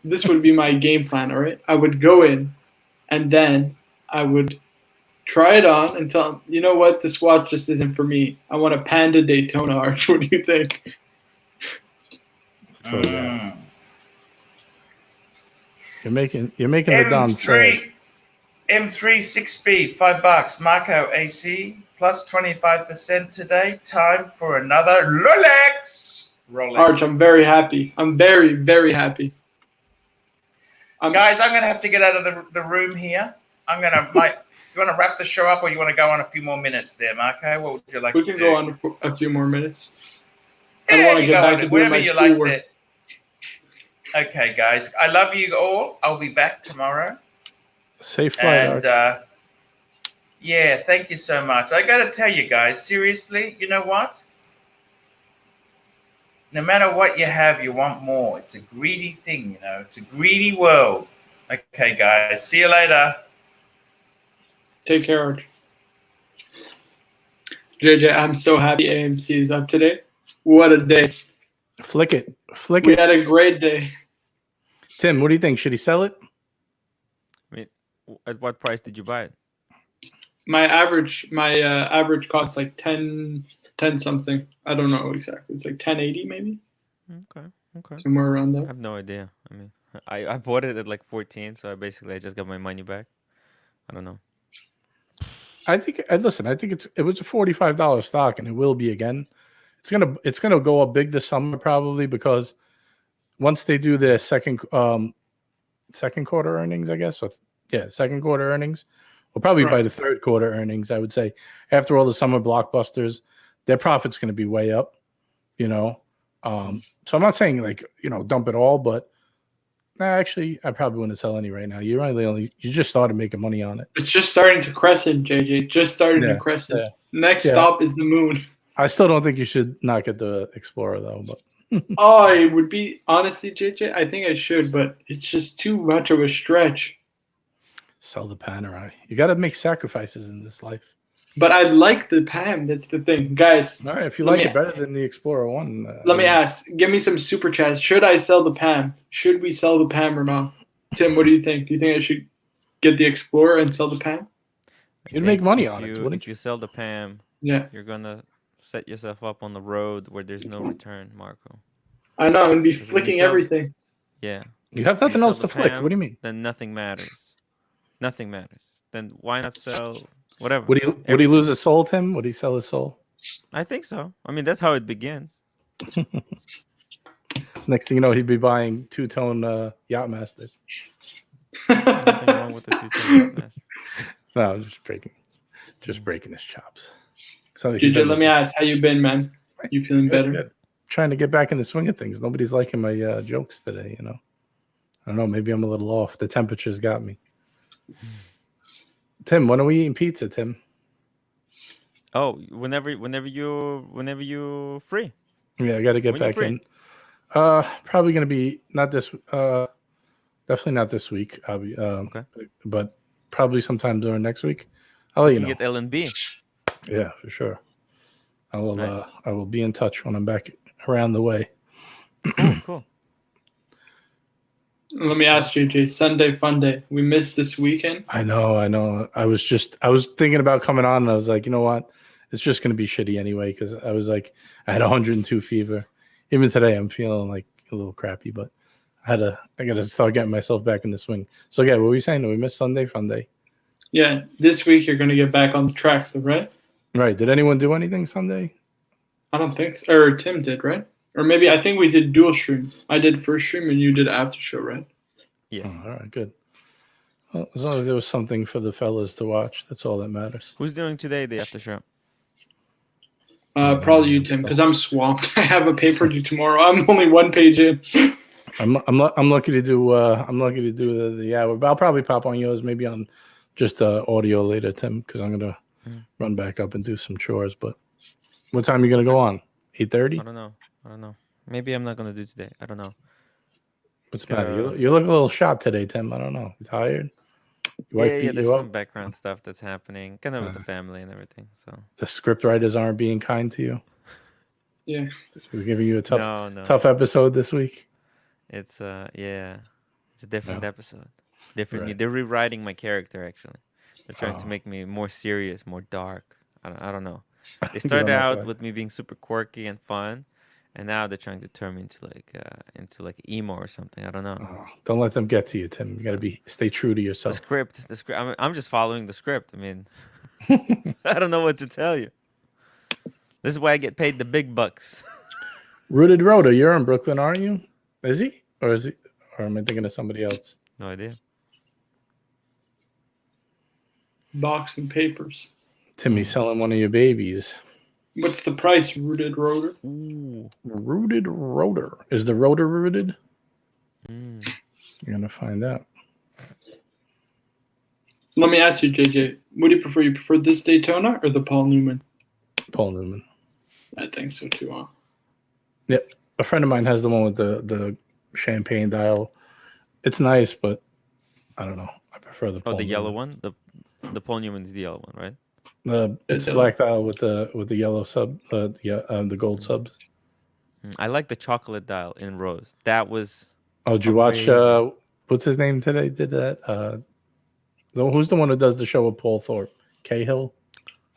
This would be my game plan. All right, I would go in, and then I would try it on and tell them, you know what, this watch just isn't for me. I want a Panda Daytona, Arch. What do you think? Throw it out. You're making the Don sad. M3 6B, $5. Marco AC plus 25% today. Time for another Rolex. Arch, I'm very happy. I'm very, very happy. Guys, I'm going to have to get out of the room here. You want to wrap the show up or you want to go on a few more minutes there, Marco? What would you like to do? We can go on a few more minutes. I Yeah, don't want to you get go back on to it, doing wherever my you like schoolwork. there. Okay, guys. I love you all. I'll be back tomorrow. Safe flight, And, Arch. yeah, thank you so much. I got to tell you guys, seriously, you know what? No matter what you have, you want more. It's a greedy thing, you know. It's a greedy world. Okay, guys. See you later. Take care, Arch. JJ, I'm so happy AMC is up today. What a day. Flick it. We had a great day. Tim, what do you think? Should he sell it? I mean, at what price did you buy it? My average costs like 10 something. I don't know exactly. It's like 1080 maybe, Okay. Okay. somewhere around I there. have no idea. I mean, I bought it at like 14, so I just got my money back. I don't know. I think. Listen, I think it was a $45 stock, and it will be again. It's gonna go up big this summer probably because once they do their second quarter earnings, I guess. So yeah, second quarter earnings. Well, probably by Right. the third quarter earnings, I would say after all the summer blockbusters, their profit's going to be way up. You know, so I'm not saying like dump it all, but actually, I probably wouldn't sell any right now. You just started making money on it. It's just starting to crescent, JJ. Just starting to crescent. Yeah. Next Yeah. stop is the moon. I still don't think you should not get the Explorer though, but Oh, it would be honestly, JJ. I think I should, but it's just too much of a stretch. sell the Panerai. You got to make sacrifices in this life. But I like the Pam. That's the thing, guys. All right, if you Let like me- it better than the Explorer One, Let me ask. Give me some super chats. Should I sell the Pam? Should we sell the Pam or not? Tim, what do you think? Do you think I should get the Explorer and sell the Pam? You'd I make think money if on it, you- wouldn't If you sell the Pam, Yeah. you're gonna set yourself up on the road where there's no return, Marco. I know. I'm gonna be Because if you flicking sell- everything. Yeah. You have If you nothing sell else the to flick. Pam, What do you mean? Then nothing matters. Nothing matters. Then why not sell whatever? Would he lose his soul, Tim? Would he sell his soul? I think so. I mean, that's how it begins. Next thing you know, he'd be buying two-tone Yacht Masters. Nothing wrong with the two-tone master. No, I'm just breaking his chops. So JJ, let me ask, how you been, man? You feeling better? Good. Trying to get back in the swing of things. Nobody's liking my jokes today. I don't know. Maybe I'm a little off. The temperature's got me. Tim, when are we eating pizza, Tim? Oh, whenever you free. Yeah, I got to get When you back free? in. Probably going to be not this. Definitely not this week. I'll be Okay. but probably sometime during next week. I'll let You you can know. get L&B. Yeah, for sure. I will. Nice. I will be in touch when I'm back around the way. Cool. Let me ask JJ, Sunday fun day. We missed this weekend. I know. I was thinking about coming on, and I was like, you know what? It's just going to be shitty anyway because I was like, I had 102 fever. Even today, I'm feeling like a little crappy, but I got to start getting myself back in the swing. So yeah, what were you saying? We missed Sunday fun day. Yeah, this week you're gonna get back on the track, though, right? Right. Did anyone do anything Sunday? I don't think so. Or Tim did, right? Or maybe I think we did dual stream. I did first stream and you did after show, right? Yeah. Oh, all right, good. Well, as long as there was something for the fellas to watch, that's all that matters. Who's doing today the after show? Probably you, Tim, because I'm swamped. I have a paper due tomorrow. I'm only one page in. I'm lucky to do the hour, but I'll probably pop on yours, maybe on just audio later, Tim, because I'm gonna run back up and do some chores. But what time are you gonna go on? 8:30? I don't know. Maybe I'm not gonna do today. I don't know. What's the matter? You look a little shot today, Tim. I don't know. You tired? Your wife Yeah, beat there's you some up? background stuff that's happening, kind of with the family and everything. So The script writers aren't being kind to you. Yeah. We're giving you a no. tough episode this week. It's it's a different No. episode. Different. Right. They're rewriting my character actually. They're trying to Oh. make me more serious, more dark. I don't know. They You don't started know if out I- with me being super quirky and fun, and now they're trying to turn me into like emo or something. I don't know. Oh, don't let them get to you, Tim. You got to stay true to The yourself. script. I'm just following the script. I mean, I don't know what to tell you. This is why I get paid the big bucks. Rooted Rotor, you're in Brooklyn, aren't you? Is he? Or am I thinking of somebody else? No idea. Box and papers. Timmy's selling one of your babies. What's the price, Rooted Rotor? Ooh. Rooted Rotor. Is the rotor rooted? Mm. You're gonna find out. Let me ask you, JJ. What do you prefer? You prefer this Daytona or the Paul Newman? Paul Newman. I think so too, huh? Yep. A friend of mine has the one with the champagne dial. It's nice, but I don't know. I prefer the Paul Oh, the yellow Newman. one. The Paul Newman is the yellow one, right? It's a It's black dial with the yellow sub, the gold subs. I like the chocolate dial in rose. That was Oh, did you watch? Amazing. What's his name today? Did that? Who's the one who does the show with Paul Thorpe? Cahill.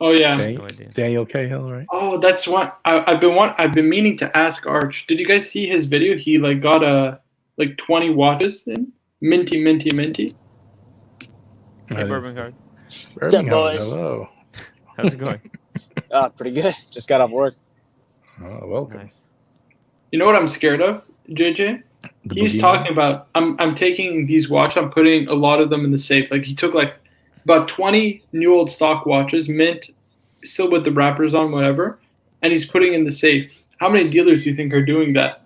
Oh yeah. No idea. Daniel Cahill, right? Oh, that's what I've been meaning to ask Arch. Did you guys see his video? He like got a 20 watches in minty. Hey, Bourbon Card. What's up, Birmingham, boys? hello. How's it going? Pretty good. Just got off work. Oh, welcome. Nice. You know what I'm scared of, JJ? The He's boogeyman? talking about I'm taking these watches, I'm putting a lot of them in the safe. Like he took like about 20 new old stock watches, mint, still with the wrappers on, whatever, and he's putting in the safe. How many dealers do you think are doing that?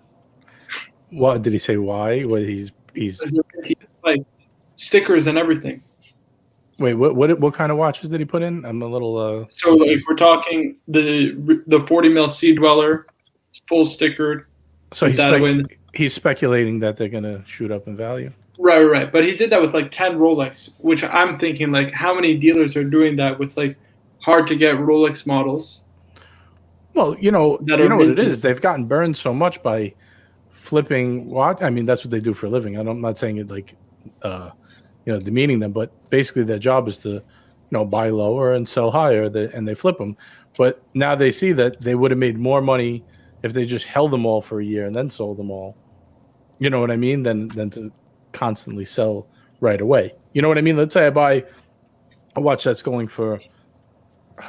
What did he say? Why? What he's Like stickers and everything. wait. What kind of watches did he put in? I'm a little. So like we're talking the 40 mil Sea Dweller, full stickered. So with that away in the- he's speculating that they're gonna shoot up in value. Right. But he did that with like 10 Rolex, which I'm thinking like how many dealers are doing that with like hard to get Rolex models? Well, you know what it minted. is. They've gotten burned so much by flipping watch. I mean, that's what they do for a living. I'm not saying it like, demeaning them, but basically their job is to, buy lower and sell higher, and they flip them. But now they see that they would have made more money if they just held them all for a year and then sold them all. You know what I mean? Than to constantly sell right away. You know what I mean? Let's say I buy a watch that's going for,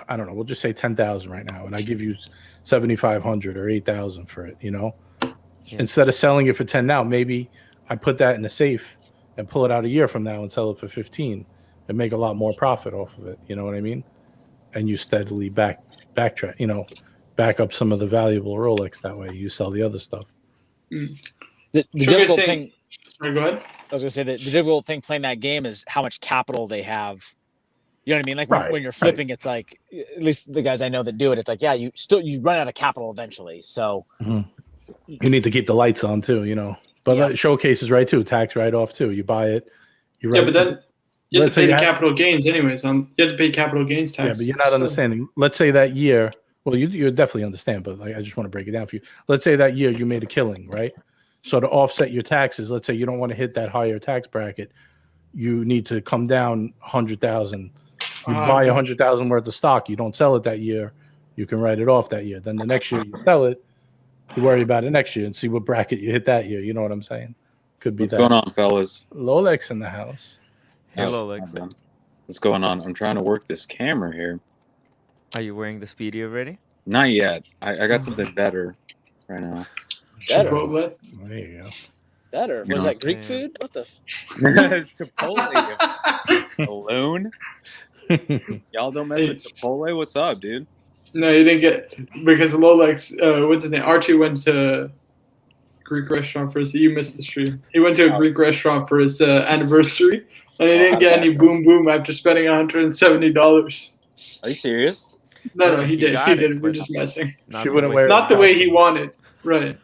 I don't know, we'll just say 10,000 right now, and I give you 7,500 or 8,000 for it. Yeah. Instead of selling it for 10 now, maybe I put that in a safe and pull it out a year from now and sell it for 15 and make a lot more profit off of it. You know what I mean? And you steadily backtrack, back up some of the valuable Rolex that way. You sell the other stuff. The difficult thing. Sorry, go ahead. I was gonna say that the difficult thing playing that game is how much capital they have. You know what I mean? Like Right, when you're flipping, it's like, at least the guys I know that do it, it's like, yeah, you run out of capital eventually. So You need to keep the lights on too, But Yeah. showcase is right too. Tax write off too. You buy it. Yeah, but then you have Let's to pay say the you have- capital gains anyways. You have to pay capital gains tax. Yeah, but you're not So- understanding. Let's say that year. Well, you definitely understand, but I just want to break it down for you. Let's say that year you made a killing, right? So to offset your taxes, let's say you don't want to hit that higher tax bracket, you need to come down 100,000. You buy 100,000 worth of stock. You don't sell it that year. You can write it off that year. Then the next year you sell it. You worry about it next year and see what bracket you hit that year. You know what I'm saying? Could be What's that. going on, fellas? Lolex in the house. Hello, Oh, Alex. man. What's going on? I'm trying to work this camera here. Are you wearing the Speedy already? Not yet. I got something better right now. Better. Chipotle. There you go. Better. You Was know that Greek what I'm saying? food? What the? It's Chipotle. Balloon. Y'all don't mess with Chipotle. What's up, dude? No, you didn't get because Lolex. What's his name? Archie went to Greek restaurant for his. You missed the stream. He went to a Greek restaurant for his anniversary, and he didn't get any boom boom after spending $170. Are you serious? No, Yeah, he he did. got He it, did. We're but- just messing. She wouldn't wear it. Not the way he wanted. Right.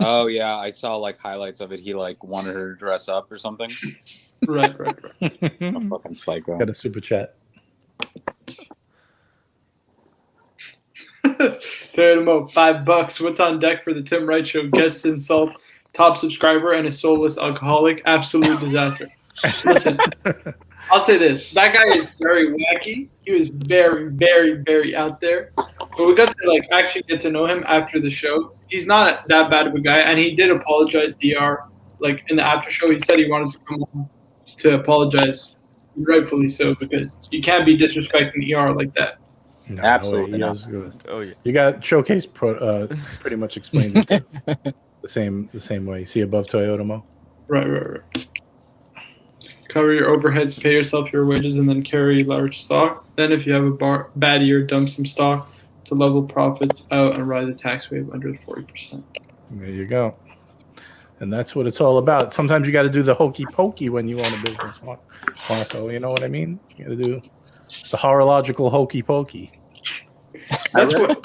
Oh yeah, I saw like highlights of it. He like wanted her to dress up or something. Right. A fucking psycho. Got a super chat. Tear him up. $5. What's on deck for the Tim Wright Show? Guest insult, top subscriber, and a soulless alcoholic. Absolute disaster. Listen, I'll say this. That guy is very wacky. He was very, very, very out there. But we got to actually get to know him after the show. He's not that bad of a guy, and he did apologize, DR. In the after show, he said he wanted to come on to apologize, rightfully so, because you can't be disrespecting ER like that. No, Absolutely he not. was good. Oh yeah. You got Showcase pretty much explained it the same way. See above Toyota Mo? Right. Cover your overheads, pay yourself your wages, and then carry large stock. Then, if you have a bad year, dump some stock to level profits out and ride the tax wave under 40%. There you go. And that's what it's all about. Sometimes you got to do the hokey pokey when you own a business, Marco. You know what I mean? You got to do the horological hokey pokey. That's what.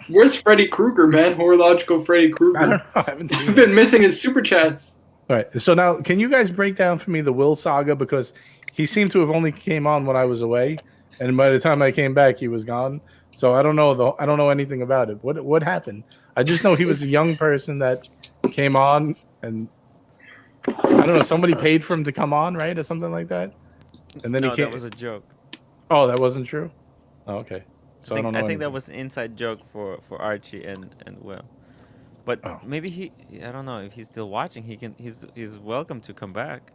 Where's Freddy Krueger, man? Horological Freddy I don't Krueger. know. I haven't seen I've it. been missing his super chats. All right. So now, can you guys break down for me the Will saga? Because he seemed to have only came on when I was away, and by the time I came back, he was gone. So I don't know I don't know anything about it. What happened? I just know he was a young person that came on, and I don't know. Somebody paid for him to come on, right, or something like that. And then No, he came. that was a joke. Oh, that wasn't true. Oh, okay. So I don't know. I think that anything. was an inside joke for Archie and Will. But Oh. maybe I don't know if he's still watching. He's welcome to come back.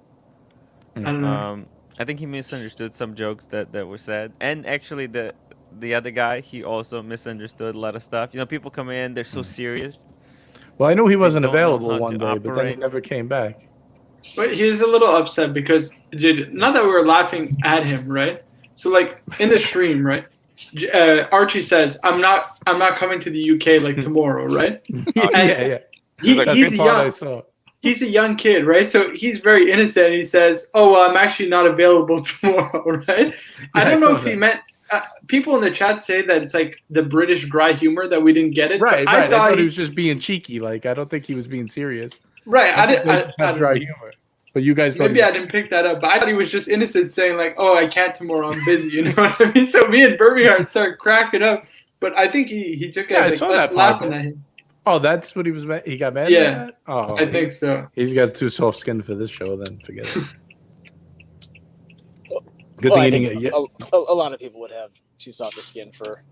I don't know. I think he misunderstood some jokes that were said, and actually the other guy, he also misunderstood a lot of stuff. People come in, they're so serious. Well, I knew he They wasn't don't know available how one to day, but then he operate. never came back. But he was a little upset because, not that we were laughing at him, right? So like in the stream, right? Archie says, "I'm not coming to the UK like tomorrow, right?" Yeah. He's like, That's a the part I young, saw. he's a young kid, right? So he's very innocent. He says, "Oh, well, I'm actually not available tomorrow," right? I don't know if he meant. People in the chat say that it's like the British dry humor that we didn't get it. Right. I thought he was just being cheeky. Like I don't think he was being serious. right. I think they didn't. just have dry humor. But you guys thought Maybe I didn't pick that up, but I thought he was just innocent, saying like, "Oh, I can't tomorrow. I'm busy." You know what I mean? So me and Birmingham started cracking up, but I think he took it I as saw like us that part, laughing though. at him. Oh, that's what he was. He got mad. Yeah. At that? Oh, I think so. He's got too soft skin for this show. Then forget it. Good Well, I thing think a lot of people would have too soft a skin for.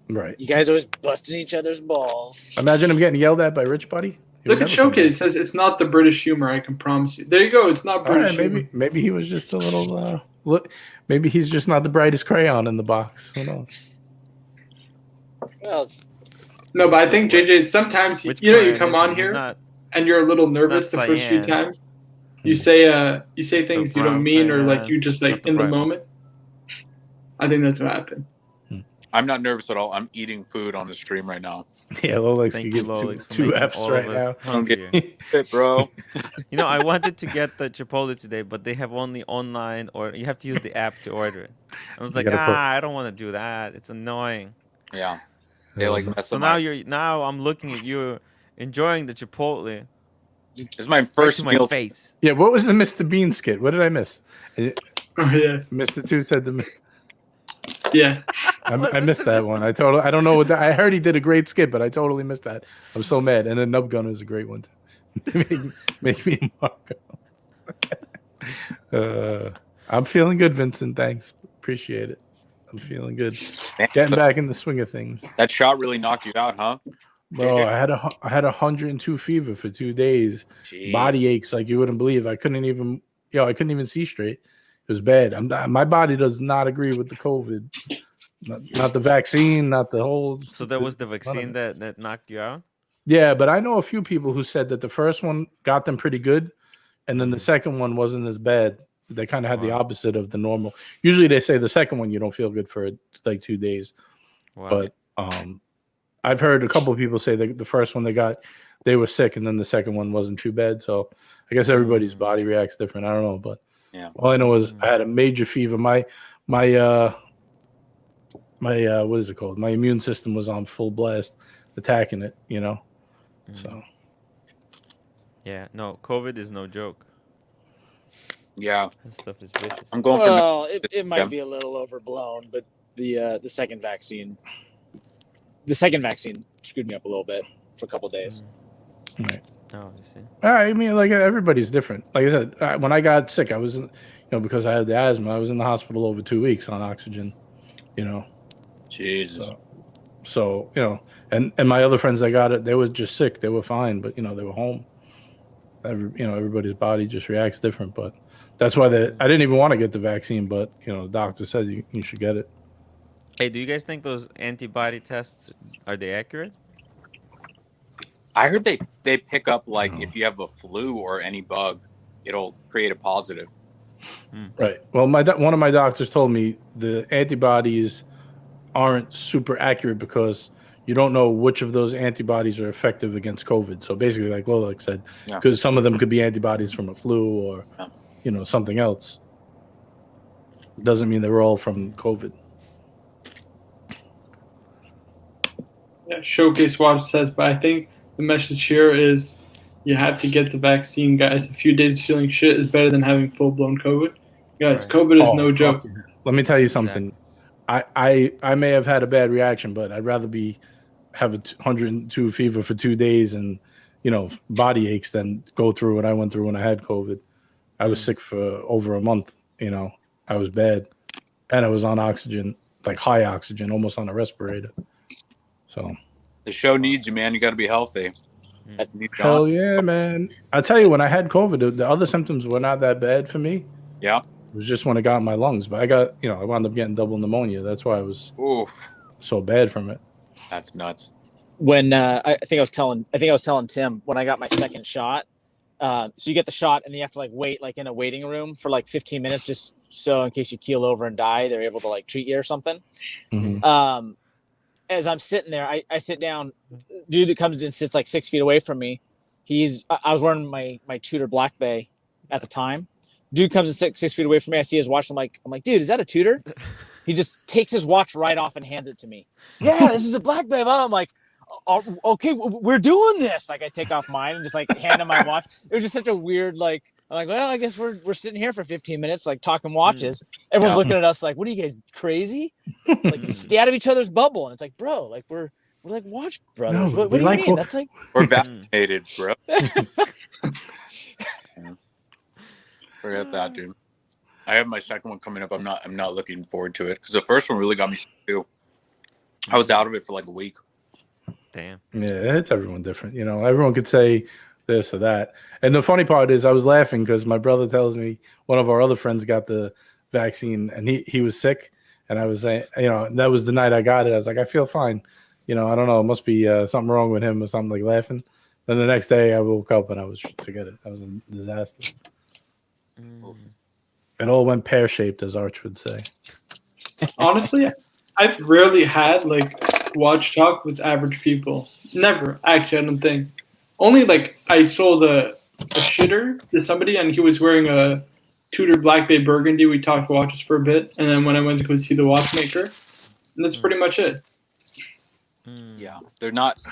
Right. You guys always busting each other's balls. Imagine him getting yelled at by Rich Buddy. Look at Showcase. It says it's not the British humor. I can promise you. There you go. It's not British humor. Maybe he was just a little. Look, maybe he's just not the brightest crayon in the box. Who knows? Well, No, but I think JJ. Sometimes you come on here and you're a little nervous the first few times. You say things you don't mean, or like you just like in the moment. I think that's what happened. I'm not nervous at all. I'm eating food on the stream right now. Yeah, Rolex can give two Fs right now. I'm getting fit, bro. I wanted to get the Chipotle today, but they have only online, or you have to use the app to order it. I was like, I don't want to do that. It's annoying. Yeah, they like mess so up. Now I'm looking at you enjoying the Chipotle. It's my first meal. Face. Yeah, what was the Mr. Bean skit? What did I miss? Oh yeah, Mr. Two said the. Yeah, I missed that one. I don't know what I heard. He did a great skit, but I totally missed that. I'm so mad. And then Nub Gunner is a great one too. make me Marco. I'm feeling good, Vincent. Thanks, appreciate it. I'm feeling good. Getting back in the swing of things. That shot really knocked you out, huh? Bro, I had 102 fever for 2 days. Jeez. Body aches like you wouldn't believe. I couldn't even see straight. It was bad. My body does not agree with the COVID. Not the vaccine, not the whole. So that was the vaccine that knocked you out? Yeah, but I know a few people who said that the first one got them pretty good, and then the second one wasn't as bad. They kind of had the opposite of the normal. Usually they say the second one you don't feel good for like 2 days. Wow. But I've heard a couple of people say that the first one they were sick, and then the second one wasn't too bad. So I guess everybody's body reacts different. I don't know, but yeah. All I know is I had a major fever. My what is it called? My immune system was on full blast, attacking it. So. Yeah, no, COVID is no joke. Yeah, that stuff is vicious. I'm going for. Well, it might be a little overblown, but the second vaccine screwed me up a little bit for a couple of days. Right. Oh, you see. I mean, like everybody's different. Like I said, when I got sick, I was, because I had the asthma, I was in the hospital over 2 weeks on oxygen. Jesus. So and my other friends that got it, they were just sick. They were fine, but they were home. Everybody's body just reacts different. But that's why I didn't even want to get the vaccine, but the doctor said you should get it. Hey, do you guys think those antibody tests are they accurate? I heard they pick up like if you have a flu or any bug, it'll create a positive. Right. Well, one of my doctors told me the antibodies aren't super accurate because you don't know which of those antibodies are effective against COVID. So basically, like Lola said, because some of them could be antibodies from a flu or something else. It doesn't mean they're all from COVID. Yeah, Showcase Watch says, but I think the message here is you have to get the vaccine, guys. A few days feeling shit is better than having full-blown COVID. Guys, COVID is no joke. Let me tell you something. Exactly. I may have had a bad reaction, but I'd rather have a 102 fever for 2 days and, body aches than go through what I went through when I had COVID. I was sick for over a month. I was bad. and it was on oxygen, like high oxygen, almost on a respirator. So The show needs you, man. You got to be healthy. You need hell yeah, man! I tell you, when I had COVID, the other symptoms were not that bad for me. Yeah. It was just when it got in my lungs, but I got, I wound up getting double pneumonia. That's why I was Oof. so bad from it. That's nuts. When I think I was telling Tim when I got my second shot. So you get the shot and you have to like wait like in a waiting room for like 15 minutes just so in case you keel over and die, they're able to like treat you or something. Mm-hmm. As I'm sitting there, I sit down. Dude that comes in sits like 6 feet away from me. I was wearing my Tudor Black Bay at the time. Dude comes and sits 6 feet away from me. I see his watch. I'm like, dude, is that a Tudor? He just takes his watch right off and hands it to me. Yeah, this is a Black Bay. I'm like, okay, we're doing this. Like I take off mine and just like hand him my watch. It was just such a weird like. I'm like, well, I guess we're sitting here for 15 minutes, like talking watches. Everyone's looking at us like, what are you guys crazy? Like stay out of each other's bubble. And it's like, bro, like we're like watch brothers. No, what do you mean? That's like we're vaccinated, bro. Forget that, dude. I have my second one coming up. I'm not looking forward to it because the first one really got me sick too. I was out of it for like a week. Damn. Yeah, it's everyone different. Everyone could say this or that. And the funny part is I was laughing because my brother tells me one of our other friends got the vaccine and he was sick. And I was saying, that was the night I got it. I was like, I feel fine. I don't know. It must be something wrong with him or something, like laughing. Then the next day I woke up and I was to get it. That was a disaster. It all went pear-shaped, as Arch would say. Honestly, I've rarely had like watch talk with average people. Never, actually, I don't think. Only like I sold a shitter to somebody, and he was wearing a Tudor Black Bay Burgundy. We talked watches for a bit, and then when I went to go see the watchmaker, and that's pretty much it. Yeah,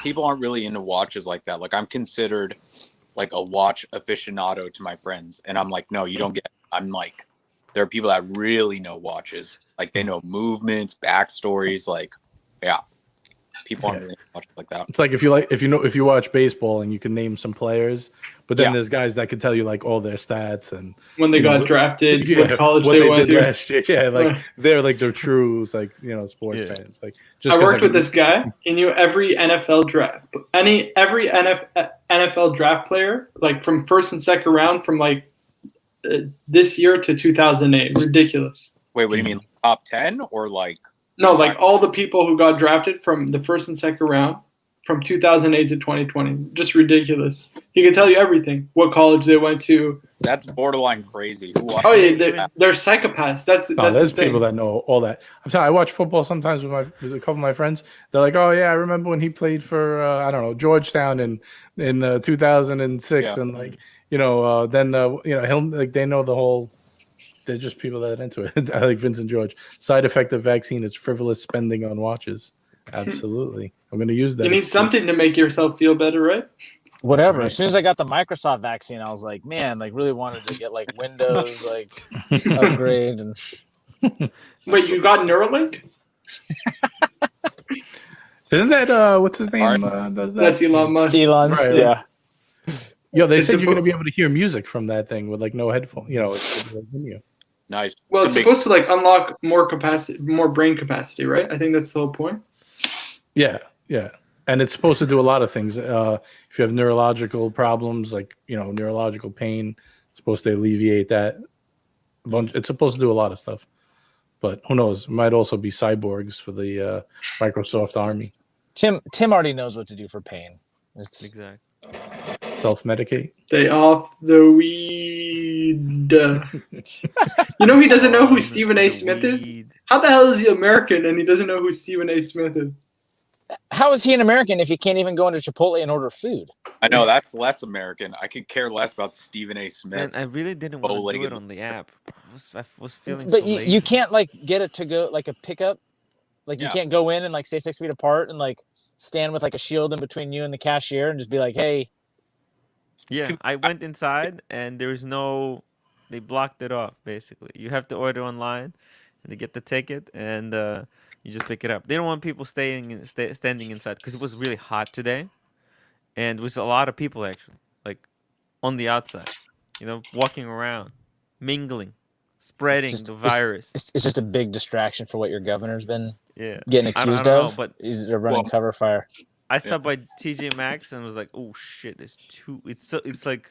people aren't really into watches like that. Like I'm considered like a watch aficionado to my friends, and I'm like, no, you don't get it. I'm like, there are people that really know watches. Like they know movements, backstories. Like, yeah, people aren't really into watches like that. It's like if you watch baseball and you can name some players, but then there's guys that could tell you like all their stats and when they got drafted, what college they went to last year. Yeah, like they're true like sports fans. Like I worked with this guy. He knew every NFL draft, every NFL draft player, like from first and second round, from like this year to 2008. Ridiculous. Wait, what do you mean? Top 10 or like? No, like all the people who got drafted from the first and second round from 2008 to 2020. Just ridiculous. He can tell you everything. What college they went to. That's borderline crazy. Oh yeah, they're psychopaths. That's there's people that know all that. I'm telling you, I watch football sometimes with a couple of my friends. They're like, oh yeah, I remember when he played for I don't know, Georgetown in 2006, and like then he'll like they know the whole. They're just people that are into it. I like Vincent George. Side effect of vaccine is frivolous spending on watches. Absolutely. I'm going to use that. You need something to make yourself feel better, right? Whatever. Right. As soon as I got the Microsoft vaccine, I was like, man, like really wanted to get like Windows, like upgrade. And wait, you got Neuralink? Isn't that what's his name? Does that? That's Elon Musk. Right, yeah. Yo, they said you're going to be able to hear music from that thing with like no headphone. It's like video. Nice. Well, it's supposed to like unlock more capacity, more brain capacity, right? I think that's the whole point. Yeah, and it's supposed to do a lot of things. If you have neurological problems, like neurological pain, it's supposed to alleviate that. It's supposed to do a lot of stuff, but who knows? It might also be cyborgs for the Microsoft army. Tim already knows what to do for pain. It's exactly. Self-medicate. Stay off the weed. He doesn't know who Stephen A. Smith is? How the hell is he American and he doesn't know who Stephen A. Smith is? How is he an American if he can't even go into Chipotle and order food? I know, that's less American. I could care less about Stephen A. Smith. Man, I really didn't want to do it on the app. I was feeling but so lazy. you can't like get it to go like a pickup. Like you can't go in and like stay 6 feet apart and like stand with like a shield in between you and the cashier and just be like, hey. Yeah, I went inside and they blocked it off basically. You have to order online and they get the ticket and you just pick it up. They don't want people standing inside because it was really hot today and there was a lot of people actually like on the outside, walking around, mingling. spreading the virus. It's just a big distraction for what your governor's been Yeah, getting I don't accused know, of. but They're running Well, cover fire. I stopped by TJ Maxx and was like, oh shit, there's two. It's like,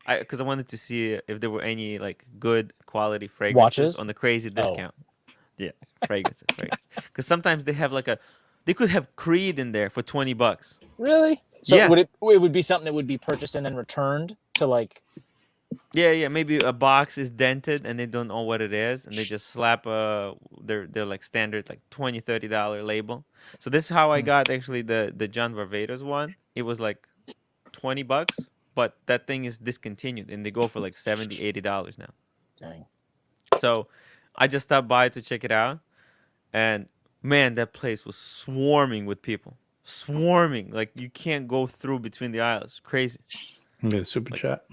because I wanted to see if there were any like good quality fragrances Watches? on the crazy discount. Yeah, fragrances. Because sometimes they have they could have Creed in there for $20. Really? So Yeah. it would be something that would be purchased and then returned to like. Yeah, maybe a box is dented and they don't know what it is, and they just slap their like standard like $20-$30 label. So this is how I got actually the John Varvatos one. It was like $20, but that thing is discontinued and they go for like $70-$80 now. Dang. So I just stopped by to check it out, and man, that place was swarming with people. Swarming, like you can't go through between the aisles. It's crazy. I'm gonna super chat.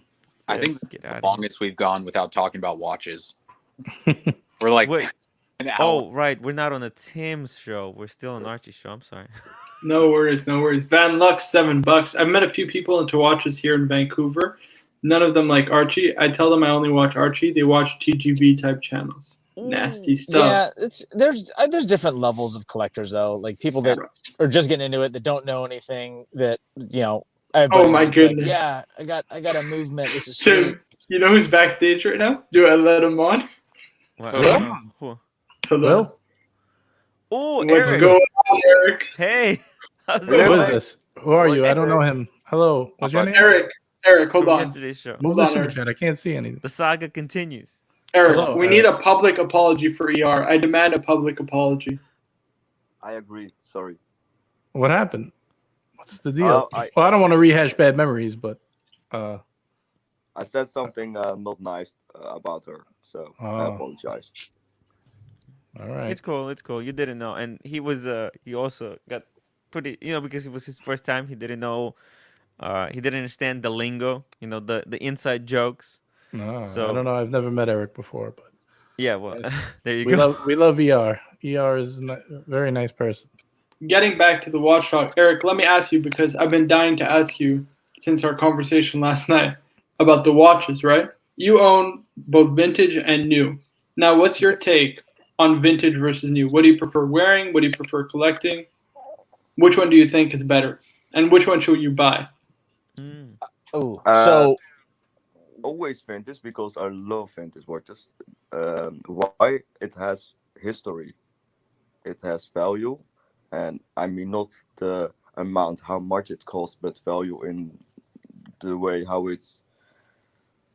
I think Yes, get the out of here. longest we've gone without talking about watches. We're like Wait. an hour. Oh, right. We're not on the Tim's show. We're still on Archie's show. I'm sorry. No worries. Van Lux, $7. I've met a few people into watches here in Vancouver. None of them like Archie. I tell them I only watch Archie. They watch TGV type channels. Nasty stuff. Yeah, there's different levels of collectors though. Like people that are just getting into it that don't know anything. That Oh my goodness. Yeah, I got a movement. This is Tim, sweet. you know who's backstage right now? Do I let him on? What? Will? Who? Hello. Will? Oh, What's Eric. going on, Eric? Hey. How's Who it is going? this? Who are you? I don't know him. Hello. What's your name? Eric, hold From on. yesterday's show. Move Hold the on, super Eric. chat. I can't see anything. The saga continues. Eric, Hello, we need a public apology for ER. I demand a public apology. I agree. Sorry. What happened? What's the deal? I Well, I don't want to rehash bad memories, but said something not nice about her, so I Oh. apologize. all right. It's cool. It's cool. You didn't know. And he was, he also got pretty, because it was his first time. He didn't know, he didn't understand the lingo, the inside jokes. No, So- I don't know. I've never met Eric before, but Yeah, well, there you we go. love ER. ER is a very nice person. Getting back to the watch talk, Eric, let me ask you, because I've been dying to ask you since our conversation last night about the watches, right? You own both vintage and new. Now, what's your take on vintage versus new? What do you prefer wearing? What do you prefer collecting? Which one do you think is better? And which one should you buy? Mm. Oh, Uh, so Always vintage because I love vintage watches. Why? It has history, it has value, and I mean not the amount, how much it costs, but value in the way how it's,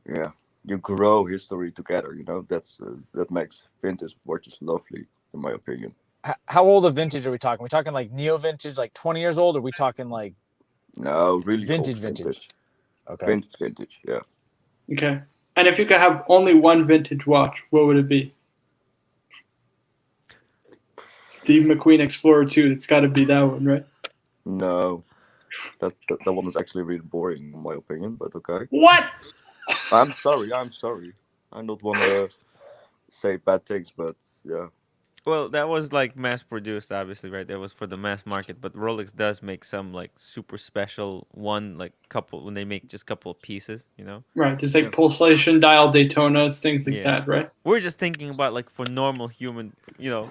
you grow history together. That makes vintage watches lovely, in my opinion. how old of vintage are we talking? Are we talking like neo vintage, like 20 years old? Or are we talking like No, really Vintage, old vintage. Okay. vintage, yeah. Okay. And if you could have only one vintage watch, what would it be? Steve McQueen Explorer 2. It's got to be that one, right? No, that one is actually really boring, in my opinion. But okay. What? I'm sorry. I don't want to say bad things, but yeah. Well, that was like mass produced, obviously, right? That was for the mass market, but Rolex does make some like super special one, like couple when they make just couple of pieces, Right. There's like pulsation dial Daytonas, things like Yeah. that, right? We're just thinking about like for normal human,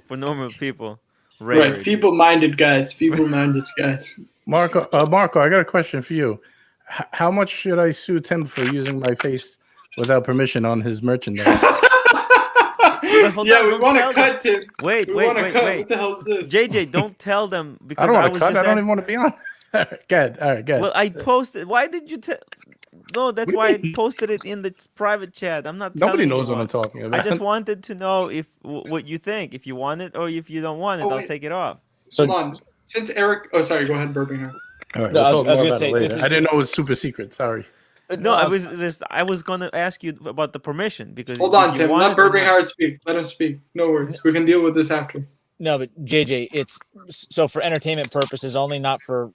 for normal people. Right. rarity. Feeble-minded guys. Feeble-minded guys. Marco, I got a question for you. How much should I sue Tim for using my face without permission on his merchandise? hold Yeah, on, we don't want to tell cut, Tim. Wait. We want to cut. What the hell is this? JJ, don't tell them because I don't want to was cut. just I don't ask- even want to be on. All right, good. All right, good. Well, I posted. Why did you tell? No, that's What do you why I mean? posted it in the private chat. I'm not. Nobody telling knows you what I'm talking about. I just wanted to know if what you think. If you want it or if you don't want it, Oh, I'll wait. take it off. so Hold on. Since Eric... Oh, sorry. Go ahead, Birmingham. All right, No, I was we'll talk gonna more about say, it later. this is- I didn't know it was super secret. Sorry. No, I was gonna ask you about the permission because Hold if on, you Tim. want Let it or not- Birmingham speak. Let him speak. No worries. We can deal with this after. No, but JJ, it's so for entertainment purposes only, not for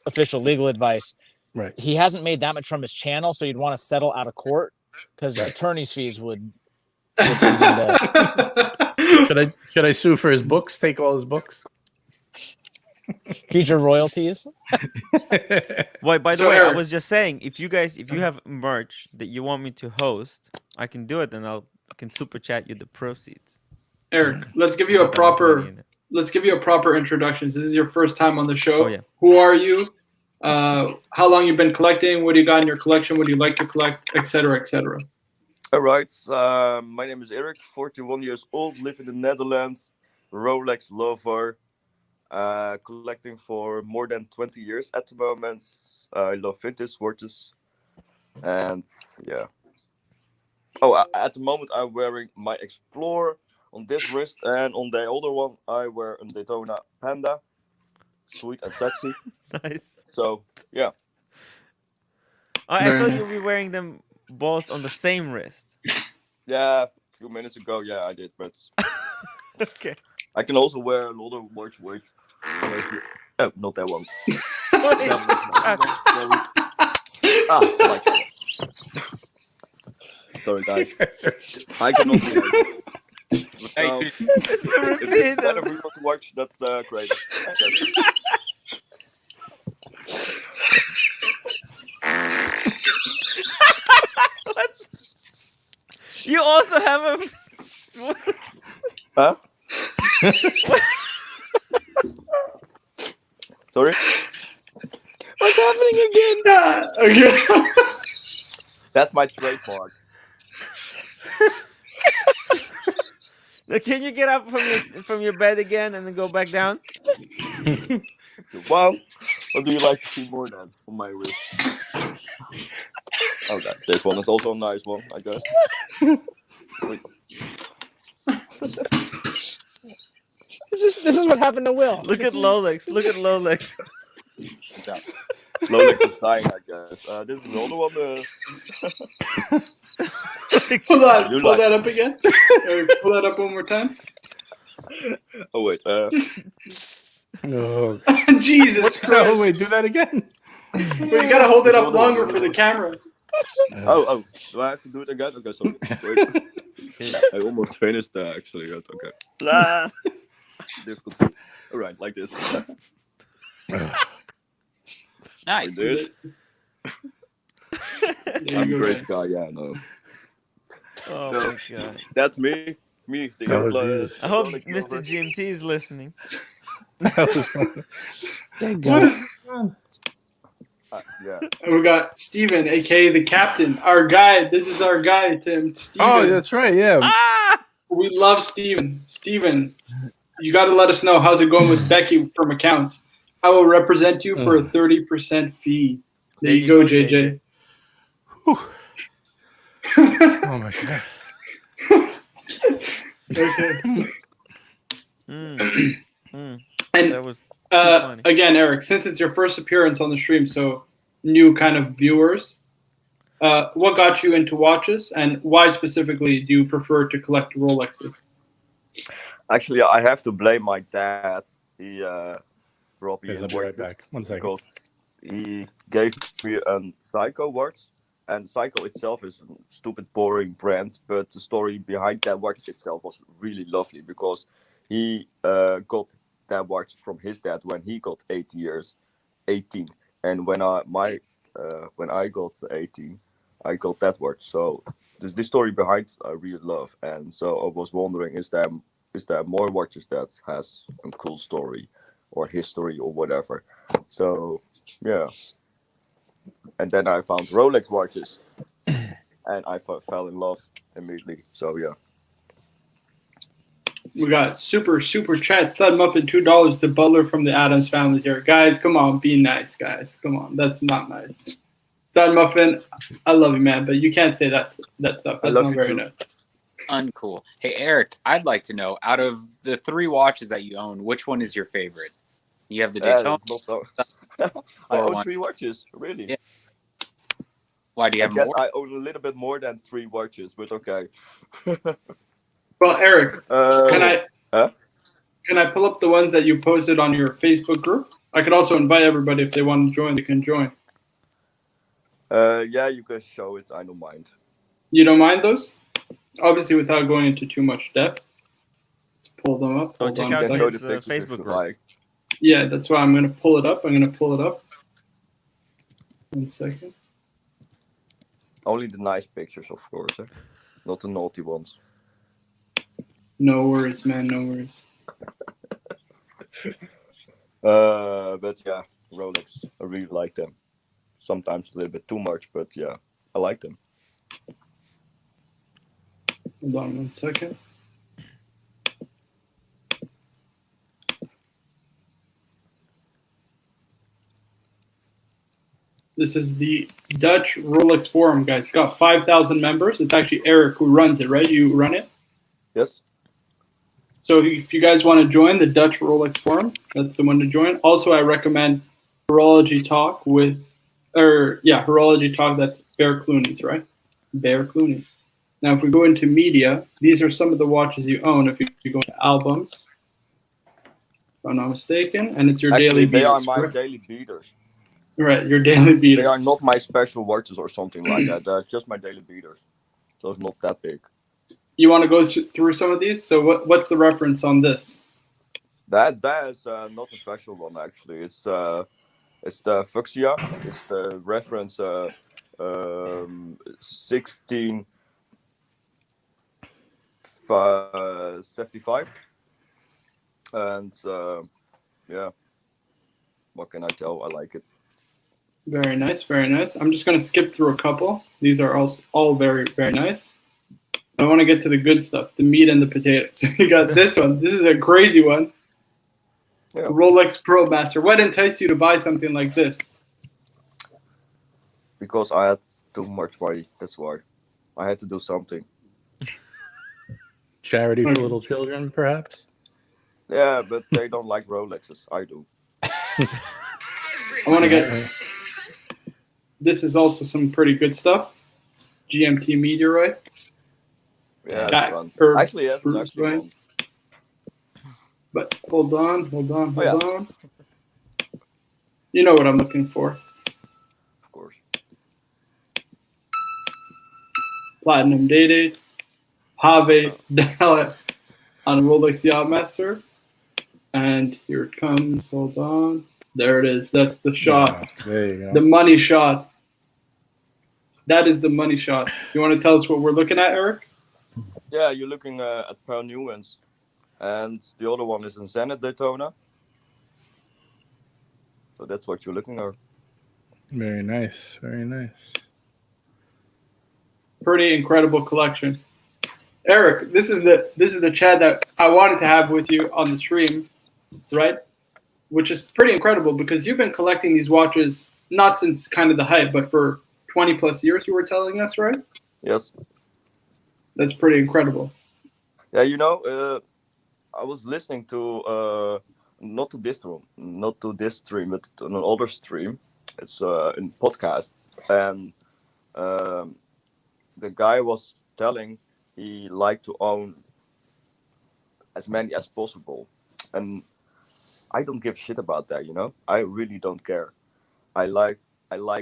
official legal advice. Right. He hasn't made that much from his channel, so you'd want to settle out of court because attorney's fees would Should I sue for his books? Take all his books? future royalties. Why? By the So, way, I Eric- was just saying, if you have merch that you want me to host, I can do it, and I'll can super chat you the proceeds. Eric, let's give you There's a not that much money proper in it. let's give you a proper introduction. This is your first time on the show. Oh, yeah. Who are you? How long you've been collecting? What do you got in your collection? What do you like to collect, etc., etc. All right. My name is Eric, 41 years old, live in the Netherlands, Rolex lover, collecting for more than 20 years at the moment. I love vintage watches, and yeah. Oh, at the moment I'm wearing my Explorer on this wrist, and on the other one I wear a Daytona Panda, sweet and sexy. Nice. So yeah. I Very thought nice. you'd be wearing them both on the same wrist. Yeah, a few minutes ago, yeah, I did, but Okay. I can also wear another watch with. Oh, not that one. Wait, Sorry. Sorry, guys. I cannot. Hey, it's the If repeat it's of- better for you to watch, that's great. What? You also have a. Huh? Sorry? What's happening again? Okay. That's my trademark. Now, can you get up from your bed again and then go back down? If you want, or do you like to see more than on my wrist? Okay, this one is also a nice one, I guess. This is what happened to Will. Look at Rolex. Look at Rolex. Rolex is dying, I guess. This is the other one. Hold on. You Pull like- that up again. Eric, pull that up one more time. Oh wait. Oh, Jesus no, Christ. wait, do that again. Well, you gotta hold it up longer for the camera. Oh. Do I have to do it again? Okay, sorry. Wait. I almost finished actually. But okay. Blah. Difficult. All right, like this. nice. Like this. There I'm you a go, great guys. guy. Yeah, I know. Oh No. my god. That's me. Me. The Oh, young Jesus. I hope Rolex Mr. lover. GMT is listening. Thank God. Yeah. And we got Steven, aka the captain, our guy. This is our guy, Tim. Steven. Oh, that's right. Yeah. Ah! We love Steven. Steven, you got to let us know how's it going with Becky from accounts. I will represent you for a 30% fee. There you go, JJ. Whew. Oh my God. Okay. Mm, And that was too funny. again, Eric, since it's your first appearance on the stream, so new kind of viewers, what got you into watches, and why specifically do you prefer to collect Rolexes? Actually, I have to blame my dad. He brought me Guys, in I'll be right watches back. 1 second. because he gave me a Psycho watch, and Psycho itself is a stupid, boring brand, but the story behind that watch itself was really lovely because he got that watch from his dad when he got 18, and when I got 18, I got that watch. So this story behind I really love, and so I was wondering, is there more watches that has a cool story or history or whatever? So yeah, and then I found Rolex watches, and I fell in love immediately. So yeah. We got super chat stud muffin $2. The butler from the Adams family here, guys. Come on, be nice, guys. Come on, that's not nice. Stud muffin, I love you, man, but you can't say that stuff. That's love not you very too. nice. Uncool. Hey, Eric, I'd like to know, out of the 3 watches that you own, which one is your favorite? You have the Daytona. Not so. I Or own one. 3 watches, really. Yeah. Why do you I have guess more? I own a little bit more than 3 watches, but okay. Well, Eric, can Huh? I pull up the ones that you posted on your Facebook group? I could also invite everybody if they want to join. They can join. Yeah, you can show it. I don't mind. You don't mind those? Obviously, without going into too much depth. Let's pull them up. Oh, Hold check on a out You can second. show the his, pictures Facebook if you group. like. Yeah, that's why I'm going to pull it up. 1 second. Only the nice pictures, of course. not the naughty ones. No worries, man. No worries. But yeah, Rolex, I really like them. Sometimes a little bit too much, but yeah, I like them. Hold on 1 second. This is the Dutch Rolex forum, guys. It's got 5,000 members. It's actually Eric who runs it, right? You run it? Yes. So if you guys want to join the Dutch Rolex forum, that's the one to join. Also, I recommend Horology Talk Horology Talk. That's Bear Clooney's, right? Bear Clooney. Now, if we go into media, these are some of the watches you own. If you go into albums, if I'm not mistaken, and it's your daily beaters. They are my correct? daily beaters. Right, your daily beaters. They are not my special watches or something like that. They're just my daily beaters. So it's not that big. You want to go through some of these? So what's the reference on this? That is not a special one actually. It's the Fuchsia. It's the reference 1675. And yeah, what can I tell? I like it. Very nice, very nice. I'm just going to skip through a couple. These are all very, very nice. I want to get to the good stuff, the meat and the potatoes. So you got this one. This is a crazy one. Yeah. Rolex Pro Master. What enticed you to buy something like this? Because I had too much money. That's why. I had to do something. Charity for little children, perhaps? Yeah, but they don't like Rolexes. I do. I want to get... This is also some pretty good stuff. GMT Meteorite. Yeah, that's fun. Actually, yes, it's actually fun. But hold on. You know what I'm looking for. Of course. Platinum Day-Date. Have Dalet on Rolex Yachtmaster. And here it comes. Hold on. There it is. That's the shot. Yeah, there you go. The money shot. That is the money shot. You want to tell us what we're looking at, Eric? Yeah, you're looking at Pearl Newlands. And the other one is in Zenith Daytona. So that's what you're looking at. Very nice. Very nice. Pretty incredible collection. Eric, this is the chat that I wanted to have with you on the stream, right? Which is pretty incredible because you've been collecting these watches not since kind of the hype, but for 20 plus years, you were telling us, right? Yes. That's pretty incredible. Yeah, you know, I was listening to not to this stream, but to an older stream. It's a podcast, and the guy was telling he liked to own as many as possible, and I don't give shit about that. You know, I really don't care. I like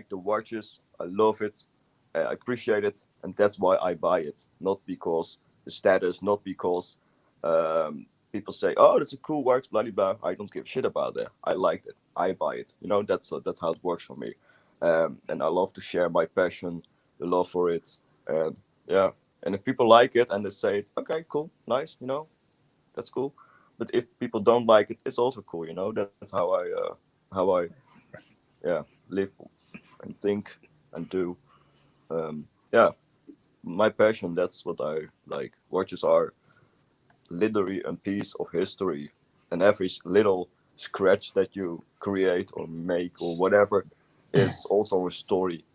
the watches. I love it. I appreciate it, and that's why I buy it. Not because the status, not because people say, "Oh, that's a cool watch," blah blah. I don't give shit about that. I liked it. I buy it. You know, that's how it works for me. And I love to share my passion, the love for it. Yeah. And if people like it and they say it, okay, cool, nice, you know, that's cool. But if people don't like it, it's also cool, you know. That's how I live and think and do. Yeah, my passion, that's what I like. Watches are literally a piece of history, and every little scratch that you create or make or whatever is also a story.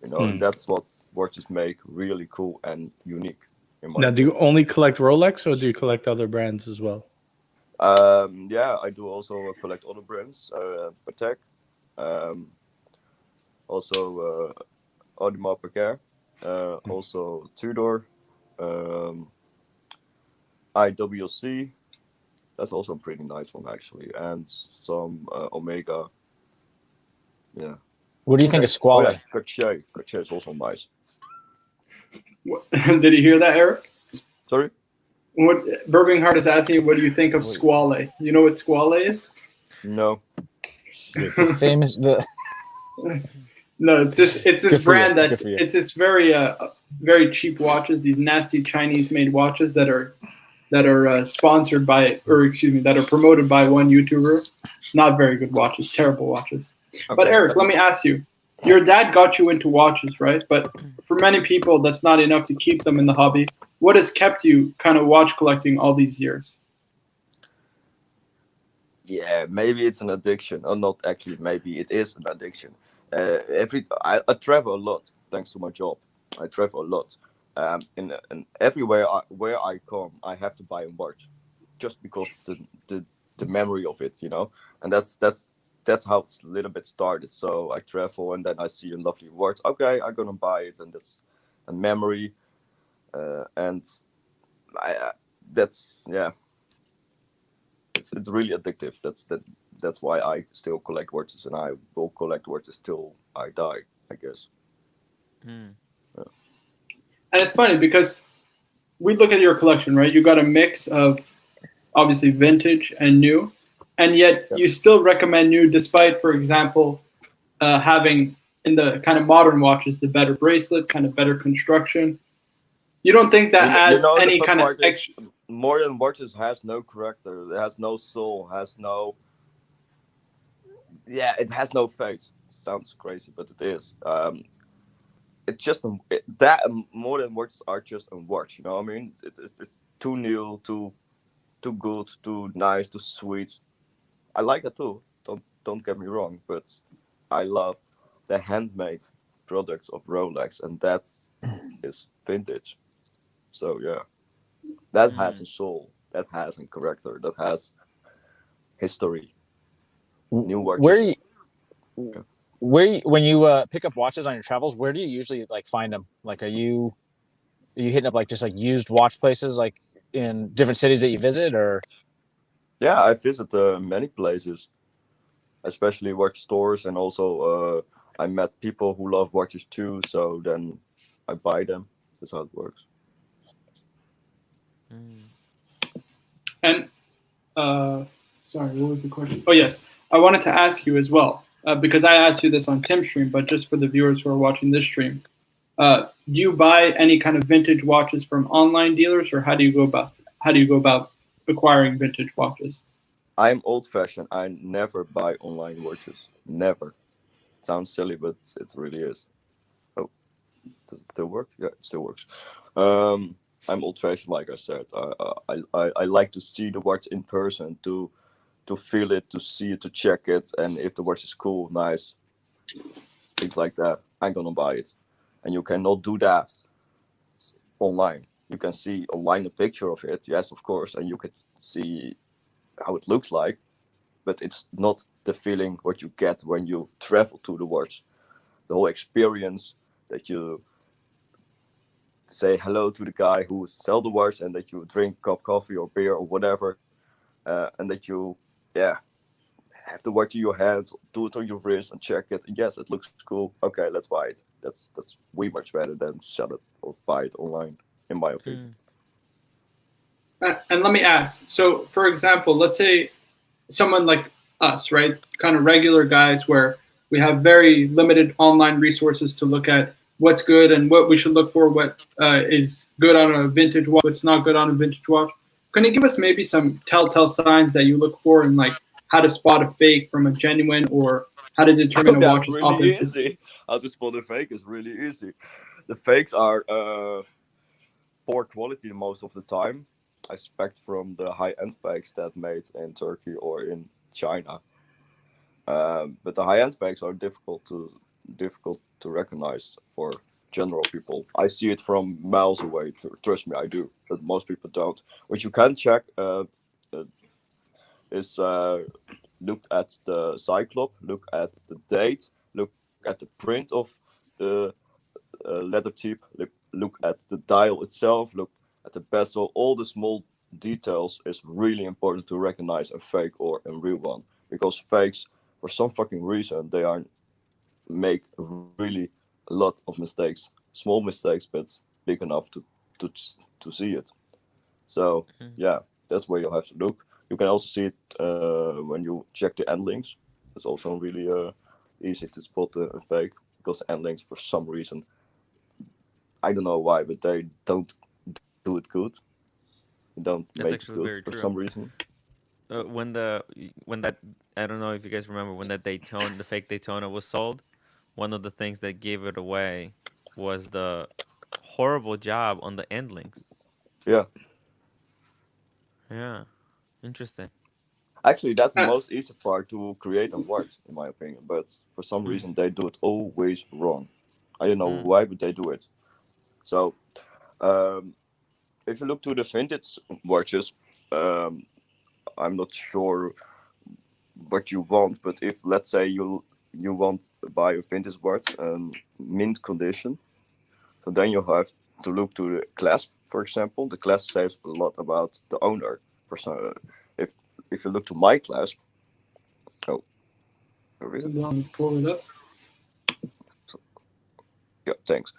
You know, and that's what watches make really cool and unique. Now, do you only collect Rolex, or do you collect other brands as well? Yeah, I do also collect other brands, Patek, also Audemars Piguet, also Tudor, IWC. That's also a pretty nice one actually, and some Omega. Yeah. What do you think of Squale? Oh, yeah, Cartier is also nice. Did you hear that, Eric? Sorry? What Birmingham is asking you, what do you think of Squale? You know what Squale is? No. The famous No, it's this Good for you. brand that Good for you. it's this very cheap watches, these nasty Chinese made watches that are sponsored by, or excuse me, that are promoted by one YouTuber. Not very good watches, terrible watches. But Okay. Eric, let me ask you. Your dad got you into watches, right? But for many people, that's not enough to keep them in the hobby. What has kept you kind of watch collecting all these years? Yeah, maybe it's an addiction, or not actually. Maybe it is an addiction. I travel a lot thanks to my job. I travel a lot. In everywhere where I come, I have to buy a watch, just because the memory of it, you know. And that's how it's a little bit started. So I travel, and then I see a lovely watch. Okay, I'm gonna buy it, and that's a memory. And that's yeah. It's really addictive. That's why I still collect watches, and I will collect watches till I die, I guess. Mm. And it's funny because we look at your collection, right? You got a mix of obviously vintage and new, and yet you still recommend new, despite, for example, having in the kind of modern watches the better bracelet, kind of better construction. You don't think that adds any kind of extra? Modern watches has no character. It has no soul. Has no. Yeah, it has no face. Sounds crazy, but it is. It's just that modern watches are just a watch. You know what I mean? It's too new, too good, too nice, too sweet. I like that too. Don't get me wrong, but I love the handmade products of Rolex, and that is vintage. So yeah, that has a soul, that has a character, that has history. New watches. When you pick up watches on your travels, where do you usually like find them? Like, are you hitting up like just like used watch places like in different cities that you visit, or? Yeah, I visit many places, especially watch stores, and also I met people who love watches too. So then I buy them. That's how it works. And sorry, what was the question? Oh yes, I wanted to ask you as well, because I asked you this on Tim's stream, but just for the viewers who are watching this stream, do you buy any kind of vintage watches from online dealers, or how do you go about acquiring vintage watches? I'm old-fashioned. I never buy online watches. Never. Sounds silly, but it really is. Oh, does it still work? Yeah, it still works. I'm old-fashioned, like I said. I like to see the watch in person, to feel it, to see it, to check it, and if the watch is cool, nice, things like that, I'm gonna buy it. And you cannot do that online. You can see online a picture of it, yes, of course, and you can see how it looks like, but it's not the feeling what you get when you travel to the watch. The whole experience, that you say hello to the guy who sell the watch, and that you drink a cup of coffee or beer or whatever, and that you have the watch in your hands, do it on your wrist and check it. And yes, it looks cool. Okay, let's buy it. That's way much better than sell it or buy it online, in my opinion. And let me ask. So, for example, let's say someone like us, right? Kind of regular guys, where we have very limited online resources to look at what's good and what we should look for, what is good on a vintage watch, what's not good on a vintage watch. Can you give us maybe some telltale signs that you look for, and like how to spot a fake from a genuine, or how to determine a watch's really authenticity? easy. How to spot a fake is really easy. The fakes are poor quality most of the time. I expect from the high-end fakes that made in Turkey or in China. But the high-end fakes are difficult to recognize for general people. I see it from miles away. Trust me, I do. But most people don't. What you can check is look at the cyclop, look at the date, look at the print of the leather tip, look at the dial itself, look at the bezel. All the small details is really important to recognize a fake or a real one, because fakes, for some fucking reason, they are make really a lot of mistakes, small mistakes, but big enough to see it. So yeah, that's where you'll have to look. You can also see it when you check the end links. It's also really easy to spot a fake, because end links, for some reason, I don't know why, but they don't do it good. They don't That's make it actually good very for true. some reason. When that I don't know if you guys remember when that the fake Daytona was sold, one of the things that gave it away was the horrible job on the end links. Yeah. Yeah, interesting. Actually, that's the most easy part to create a watch, in my opinion. But for some Mm. reason, they do it always wrong. I don't know Mm. why, but they do it. So, if you look to the vintage watches, I'm not sure what you want, but if, let's say, you want to buy a vintage watch, mint condition, so then you have to look to the clasp, for example. The clasp says a lot about the owner. For some, if you look to my clasp, where is it? Pull it up. Yeah, thanks.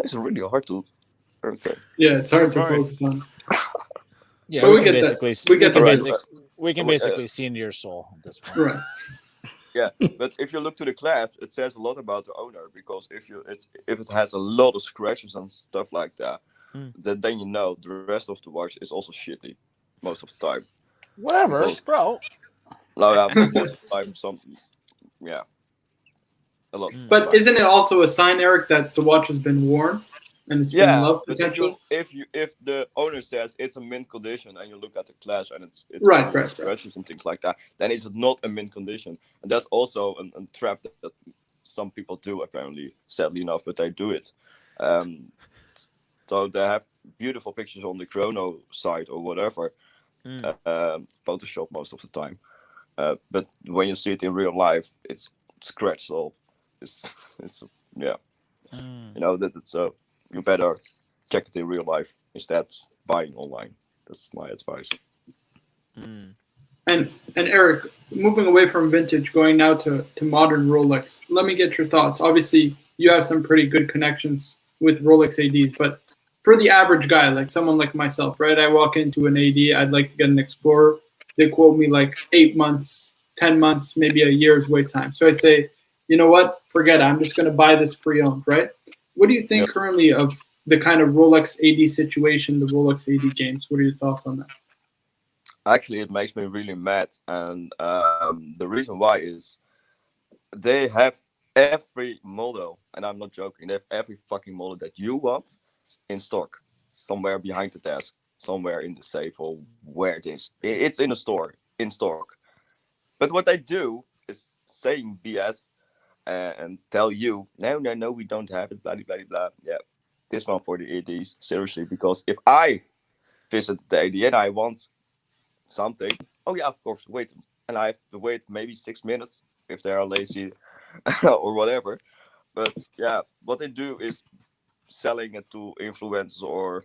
It's really hard to. Okay. Yeah, it's hard to Of course. focus on. Yeah, But we we can get that. basically We get the we can basically see into your soul at this point. Right. Yeah, but if you look to the clasp, it says a lot about the owner, because if it has a lot of scratches and stuff like that, then you know the rest of the watch is also shitty most of the time. Whatever, Because- bro. No, yeah, but most of the time, yeah, a lot. Of the But time. isn't it also a sign, Eric, that the watch has been worn and it's been loved but potentially? if the owner says it's a mint condition and you look at the clasp and it's Right. scratches and things like that, then it's not a mint condition, and that's also a trap that some people do, apparently, sadly enough, but they do it. So they have beautiful pictures on the chrono site or whatever, Photoshop most of the time, but when you see it in real life, it's scratched off. It's yeah. You know that it's you better check it in real life instead buying online. That's my advice. And Eric, moving away from vintage, going now to modern Rolex, let me get your thoughts. Obviously, you have some pretty good connections with Rolex ADs, but for the average guy, like someone like myself, right? I walk into an AD, I'd like to get an Explorer. They quote me like 8 months, 10 months, maybe a year's wait time. So I say, you know what? Forget it. I'm just going to buy this pre-owned, right? What do you think currently of the kind of Rolex AD situation, the Rolex AD games? What are your thoughts on that? Actually, it makes me really mad, and the reason why is they have every model, and I'm not joking. They have every fucking model that you want in stock, somewhere behind the desk, somewhere in the safe, or where it is. It's in a store, in stock. But what they do is saying BS and tell you, no, we don't have it, blah, blah, blah, blah. Yeah, this one for the ADs, seriously, because if I visit the AD and I want something, oh yeah, of course, wait, and I have to wait maybe 6 minutes if they are lazy or whatever. But yeah, what they do is selling it to influencers or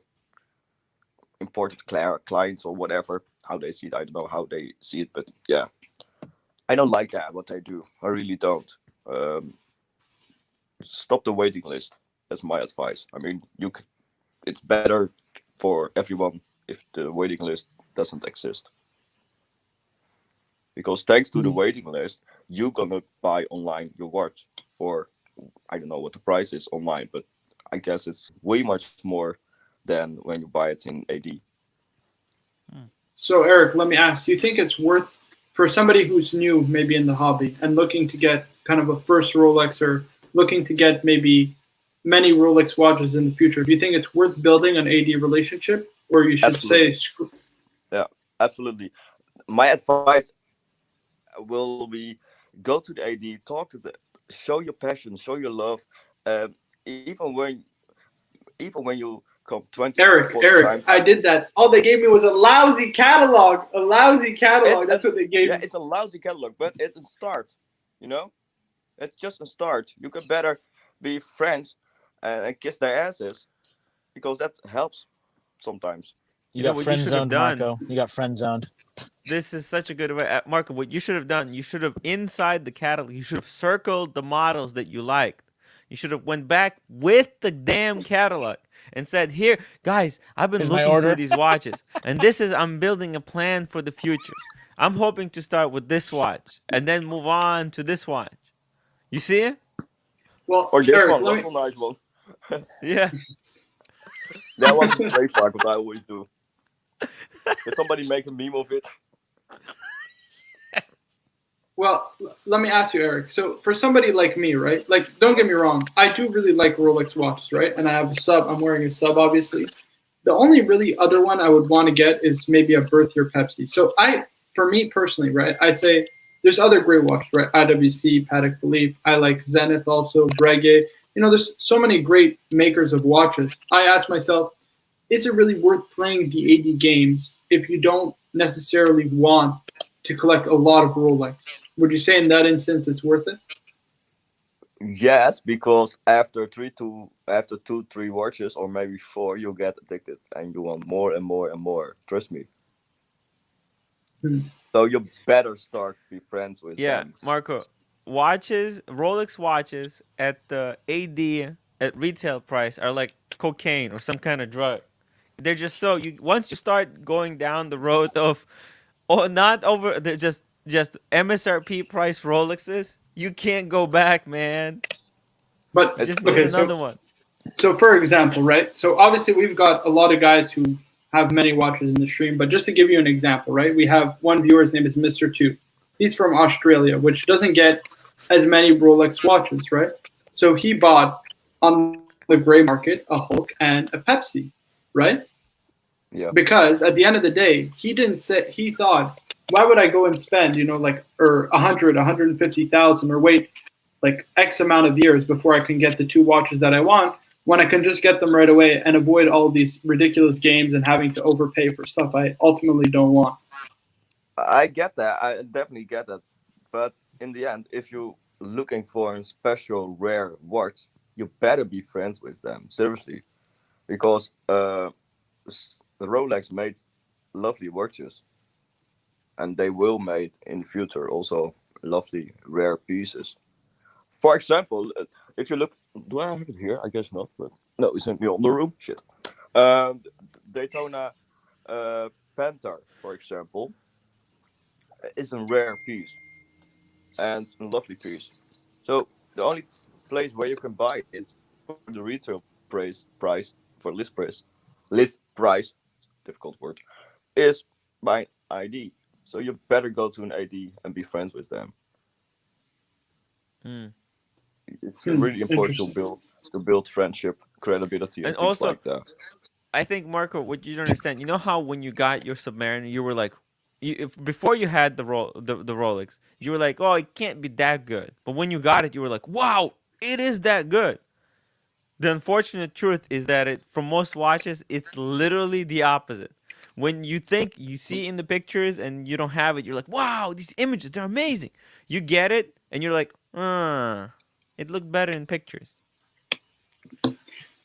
important clients or whatever, how they see it. I don't know how they see it, but yeah, I don't like that, what they do. I really don't. Stop the waiting list. That's my advice. I mean, it's better for everyone if the waiting list doesn't exist. Because thanks to the waiting list, you're gonna buy online your watch for, I don't know what the price is online, but I guess it's way much more than when you buy it in AD. So Eric, let me ask, do you think it's worth, for somebody who's new maybe in the hobby and looking to get kind of a first Rolex or looking to get maybe many Rolex watches in the future, do you think it's worth building an AD relationship, or you should Absolutely. say Yeah, absolutely. My advice will be go to the AD, talk to show your passion, show your love. Even when you come 20 Eric, times. I did that. All they gave me was a lousy catalog. That's what they gave me. Yeah, it's a lousy catalog, but it's a start. You know, it's just a start. You can better be friends and kiss their asses, because that helps sometimes. You got friend zoned, Marco. You got friend zoned. This is such a good way. Marco, what you should have done, you should have, inside the catalog, you should have circled the models that you liked. You should have went back with the damn catalog and said, here, guys, I've been looking for these watches. And I'm building a plan for the future. I'm hoping to start with this watch and then move on to this watch. You see it? Well, Or this Eric, one, let that's me, a nice one. Yeah. That was a trademark, what I always do. Did somebody make a meme of it? well, let me ask you, Eric. So for somebody like me, right? Like, don't get me wrong, I do really like Rolex watches, right? And I have a sub. I'm wearing a sub, obviously. The only really other one I would want to get is maybe a birthier Pepsi. So for me personally, right? I say there's other great watches, right? IWC, Patek Philippe. I like Zenith also, Breguet. You know, there's so many great makers of watches. I ask myself, is it really worth playing the AD games if you don't necessarily want to collect a lot of Rolex? Would you say in that instance it's worth it? Yes, because after 2, 3 watches, or maybe 4, you get addicted and you want more and more and more. Trust me. So you better start be friends with them. Marco, Rolex watches at the AD at retail price are like cocaine or some kind of drug. They're just once you start going down the road of not over they're just MSRP price Rolexes, you can't go back, man. But You just need another one. So for example, right? So obviously we've got a lot of guys who have many watches in the stream, but just to give you an example, right? We have one viewer, his name is Mr. 2. He's from Australia, which doesn't get as many Rolex watches, right? So he bought on the gray market a Hulk and a Pepsi, right? Yeah. Because at the end of the day, he thought, why would I go and spend, like, or 100, 150,000 or wait like X amount of years before I can get the 2 watches that I want, when I can just get them right away and avoid all these ridiculous games and having to overpay for stuff I ultimately don't want. I get that. I definitely get that. But in the end, if you're looking for a special rare watch, you better be friends with them. Seriously. Because the Rolex made lovely watches. And they will make in the future also lovely rare pieces. For example, if you look, do I have it here? I guess not, but no, it's in the other room. Shit. Daytona Panther, for example, is a rare piece and a lovely piece. So the only place where you can buy it for the retail price for list price, difficult word, is by ID. So you better go to an ID and be friends with them. It's really important to build friendship, credibility, and things also, like that. I think, Marco, what you don't understand, you know how when you got your Submariner, you were like, before you had the Rolex, you were like, oh, it can't be that good. But when you got it, you were like, wow, it is that good. The unfortunate truth is that for most watches, it's literally the opposite. When you think you see in the pictures and you don't have it, you're like, wow, these images, they're amazing. You get it, and you're like, it looked better in pictures.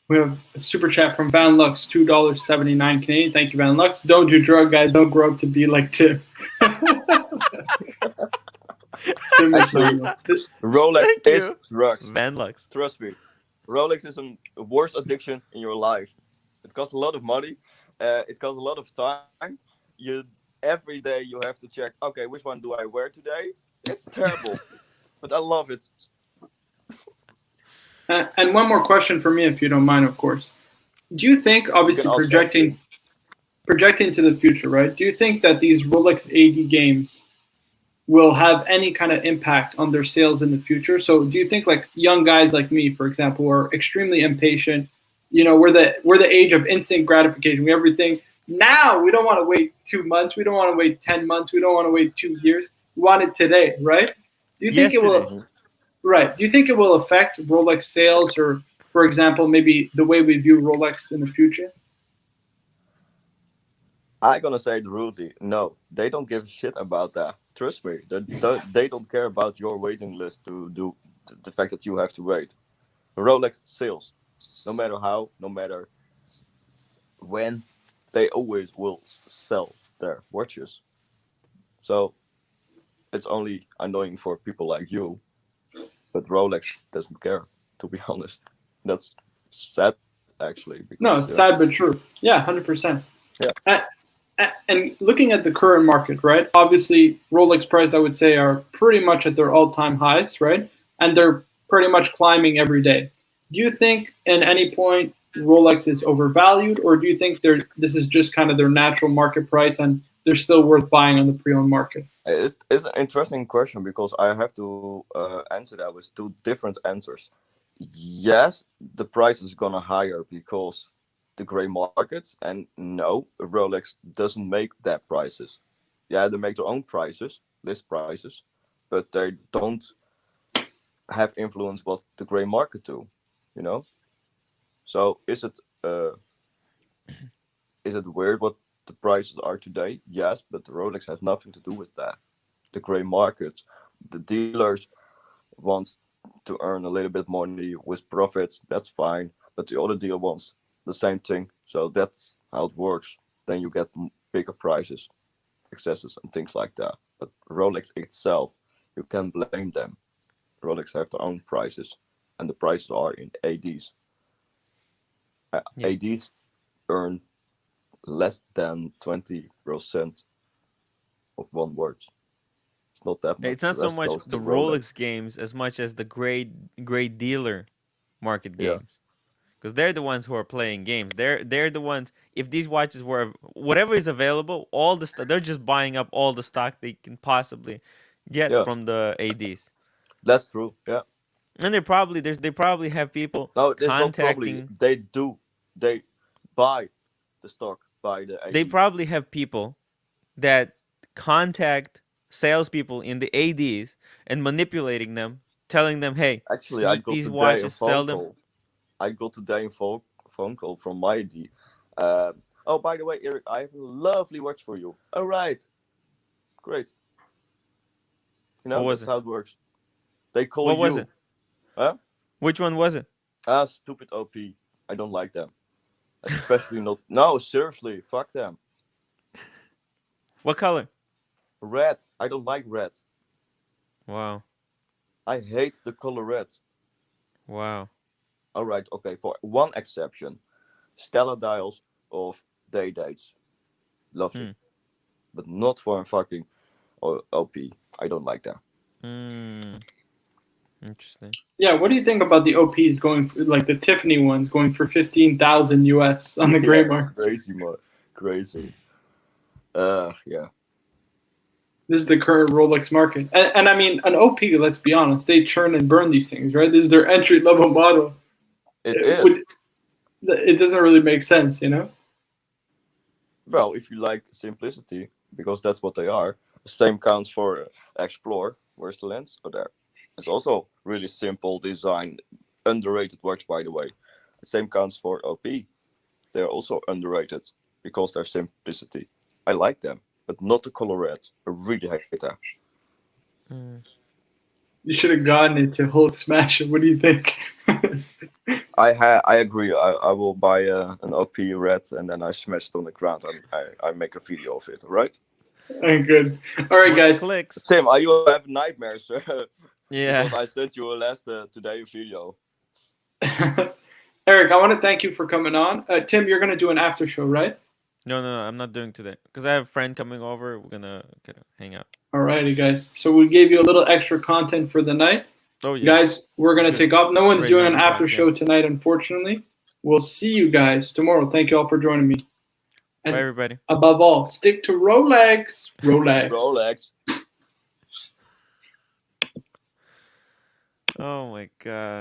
We have a super chat from Van Lux, $2.79 Canadian. Thank you, Van Lux. Don't do drug, guys. Don't grow up to be like Tim. Actually, Rolex is drugs. Van Lux. Trust me. Rolex is a worst addiction in your life. It costs a lot of money. It costs a lot of time. Every day you have to check, okay, which one do I wear today? It's terrible. But I love it. And one more question for me, if you don't mind, of course. Do you think, obviously projecting to the future, right? Do you think that these Rolex AD games will have any kind of impact on their sales in the future? So do you think like young guys like me, for example, are extremely impatient? We're the age of instant gratification. We have everything now. We don't want to wait 2 months. We don't want to wait 10 months. We don't want to wait 2 years. We want it today, right? Do you think it will? Right. Do you think it will affect Rolex sales, or, for example, maybe the way we view Rolex in the future? I'm gonna say it rudely. No, they don't give a shit about that. Trust me. They don't care about your waiting list to do the fact that you have to wait. Rolex sales, no matter how, no matter when, they always will sell their watches. So it's only annoying for people like you. But Rolex doesn't care, to be honest. That's sad, actually. No, it's sad but true. Yeah, 100%. Yeah. And looking at the current market, right? Obviously, Rolex price, I would say, are pretty much at their all-time highs, right? and they're pretty much climbing every day. Do you think at any point Rolex is overvalued, or do you think this is just kind of their natural market price and they're still worth buying on the pre-owned market? It's an interesting question because I have to answer that with two different answers. Yes, the price is gonna higher because the gray markets, and no, Rolex doesn't make that prices. Yeah, they make their own prices, list prices, but they don't have influence what the gray market do, you know. So is it weird what the prices are today? Yes, but Rolex has nothing to do with that. The gray markets, the dealers wants to earn a little bit money with profits. That's fine, but the other dealer wants the same thing. So that's how it works. Then you get bigger prices, excesses, and things like that. But Rolex itself, you can't blame them. Rolex have their own prices, and the prices are in ADs. ADs earn less than 20% of one word. It's not that much. It's not so much the Rolex games as much as the gray dealer market games, because they're the ones who are playing games. They're the ones. If these watches were whatever is available, all the stuff, they're just buying up all the stock they can possibly get from the ADs. That's true. Yeah. And they probably have people no, there's contacting. No, they do. They buy the stock by the AD. They probably have people that contact salespeople in the ADs and manipulating them, telling them, "Hey, actually, I got these today watches, a phone sell them." call. I got today a phone call from my AD. Oh, by the way, Eric, I have a lovely watch for you. All right, great. You know, that's how it works. They call you. What was it? Huh? Which one was it? Stupid OP. I don't like them. Especially not. No, seriously, fuck them. What color? Red. I don't like red. Wow. I hate the color red. Wow. All right, okay. For one exception, stellar dials of day dates. Lovely. But not for a fucking OP. I don't like that. Interesting. Yeah, what do you think about the OPs going for, like the Tiffany ones going for 15,000 US on the gray market? Crazy, man. Crazy. Yeah. This is the current Rolex market. And I mean, an OP, let's be honest, they churn and burn these things, right? This is their entry level model. It doesn't really make sense, you know? Well, if you like simplicity, because that's what they are, the same counts for Explore. Where's the lens? Oh, there. It's also really simple design, underrated watch, by the way. The same counts for OP. They're also underrated because their simplicity. I like them, but not the color red. I really hate that. You should have gotten it to Hulk Smash it. What do you think? I agree. I will buy an OP red and then I smash it on the ground and I make a video of it. All right? Good. All right, guys. Clicks. Tim, are you having nightmares? Yeah. Because I sent you a last today video. Eric, I want to thank you for coming on. Tim, you're going to do an after show, right? No, I'm not doing today because I have a friend coming over. We're gonna hang out. Alrighty, guys. So we gave you a little extra content for the night. Oh yeah. Guys, we're gonna take off. No one's doing an after show tonight, unfortunately. We'll see you guys tomorrow. Thank you all for joining me. And bye, everybody. Above all, stick to Rolex. Rolex. Rolex. Oh my God.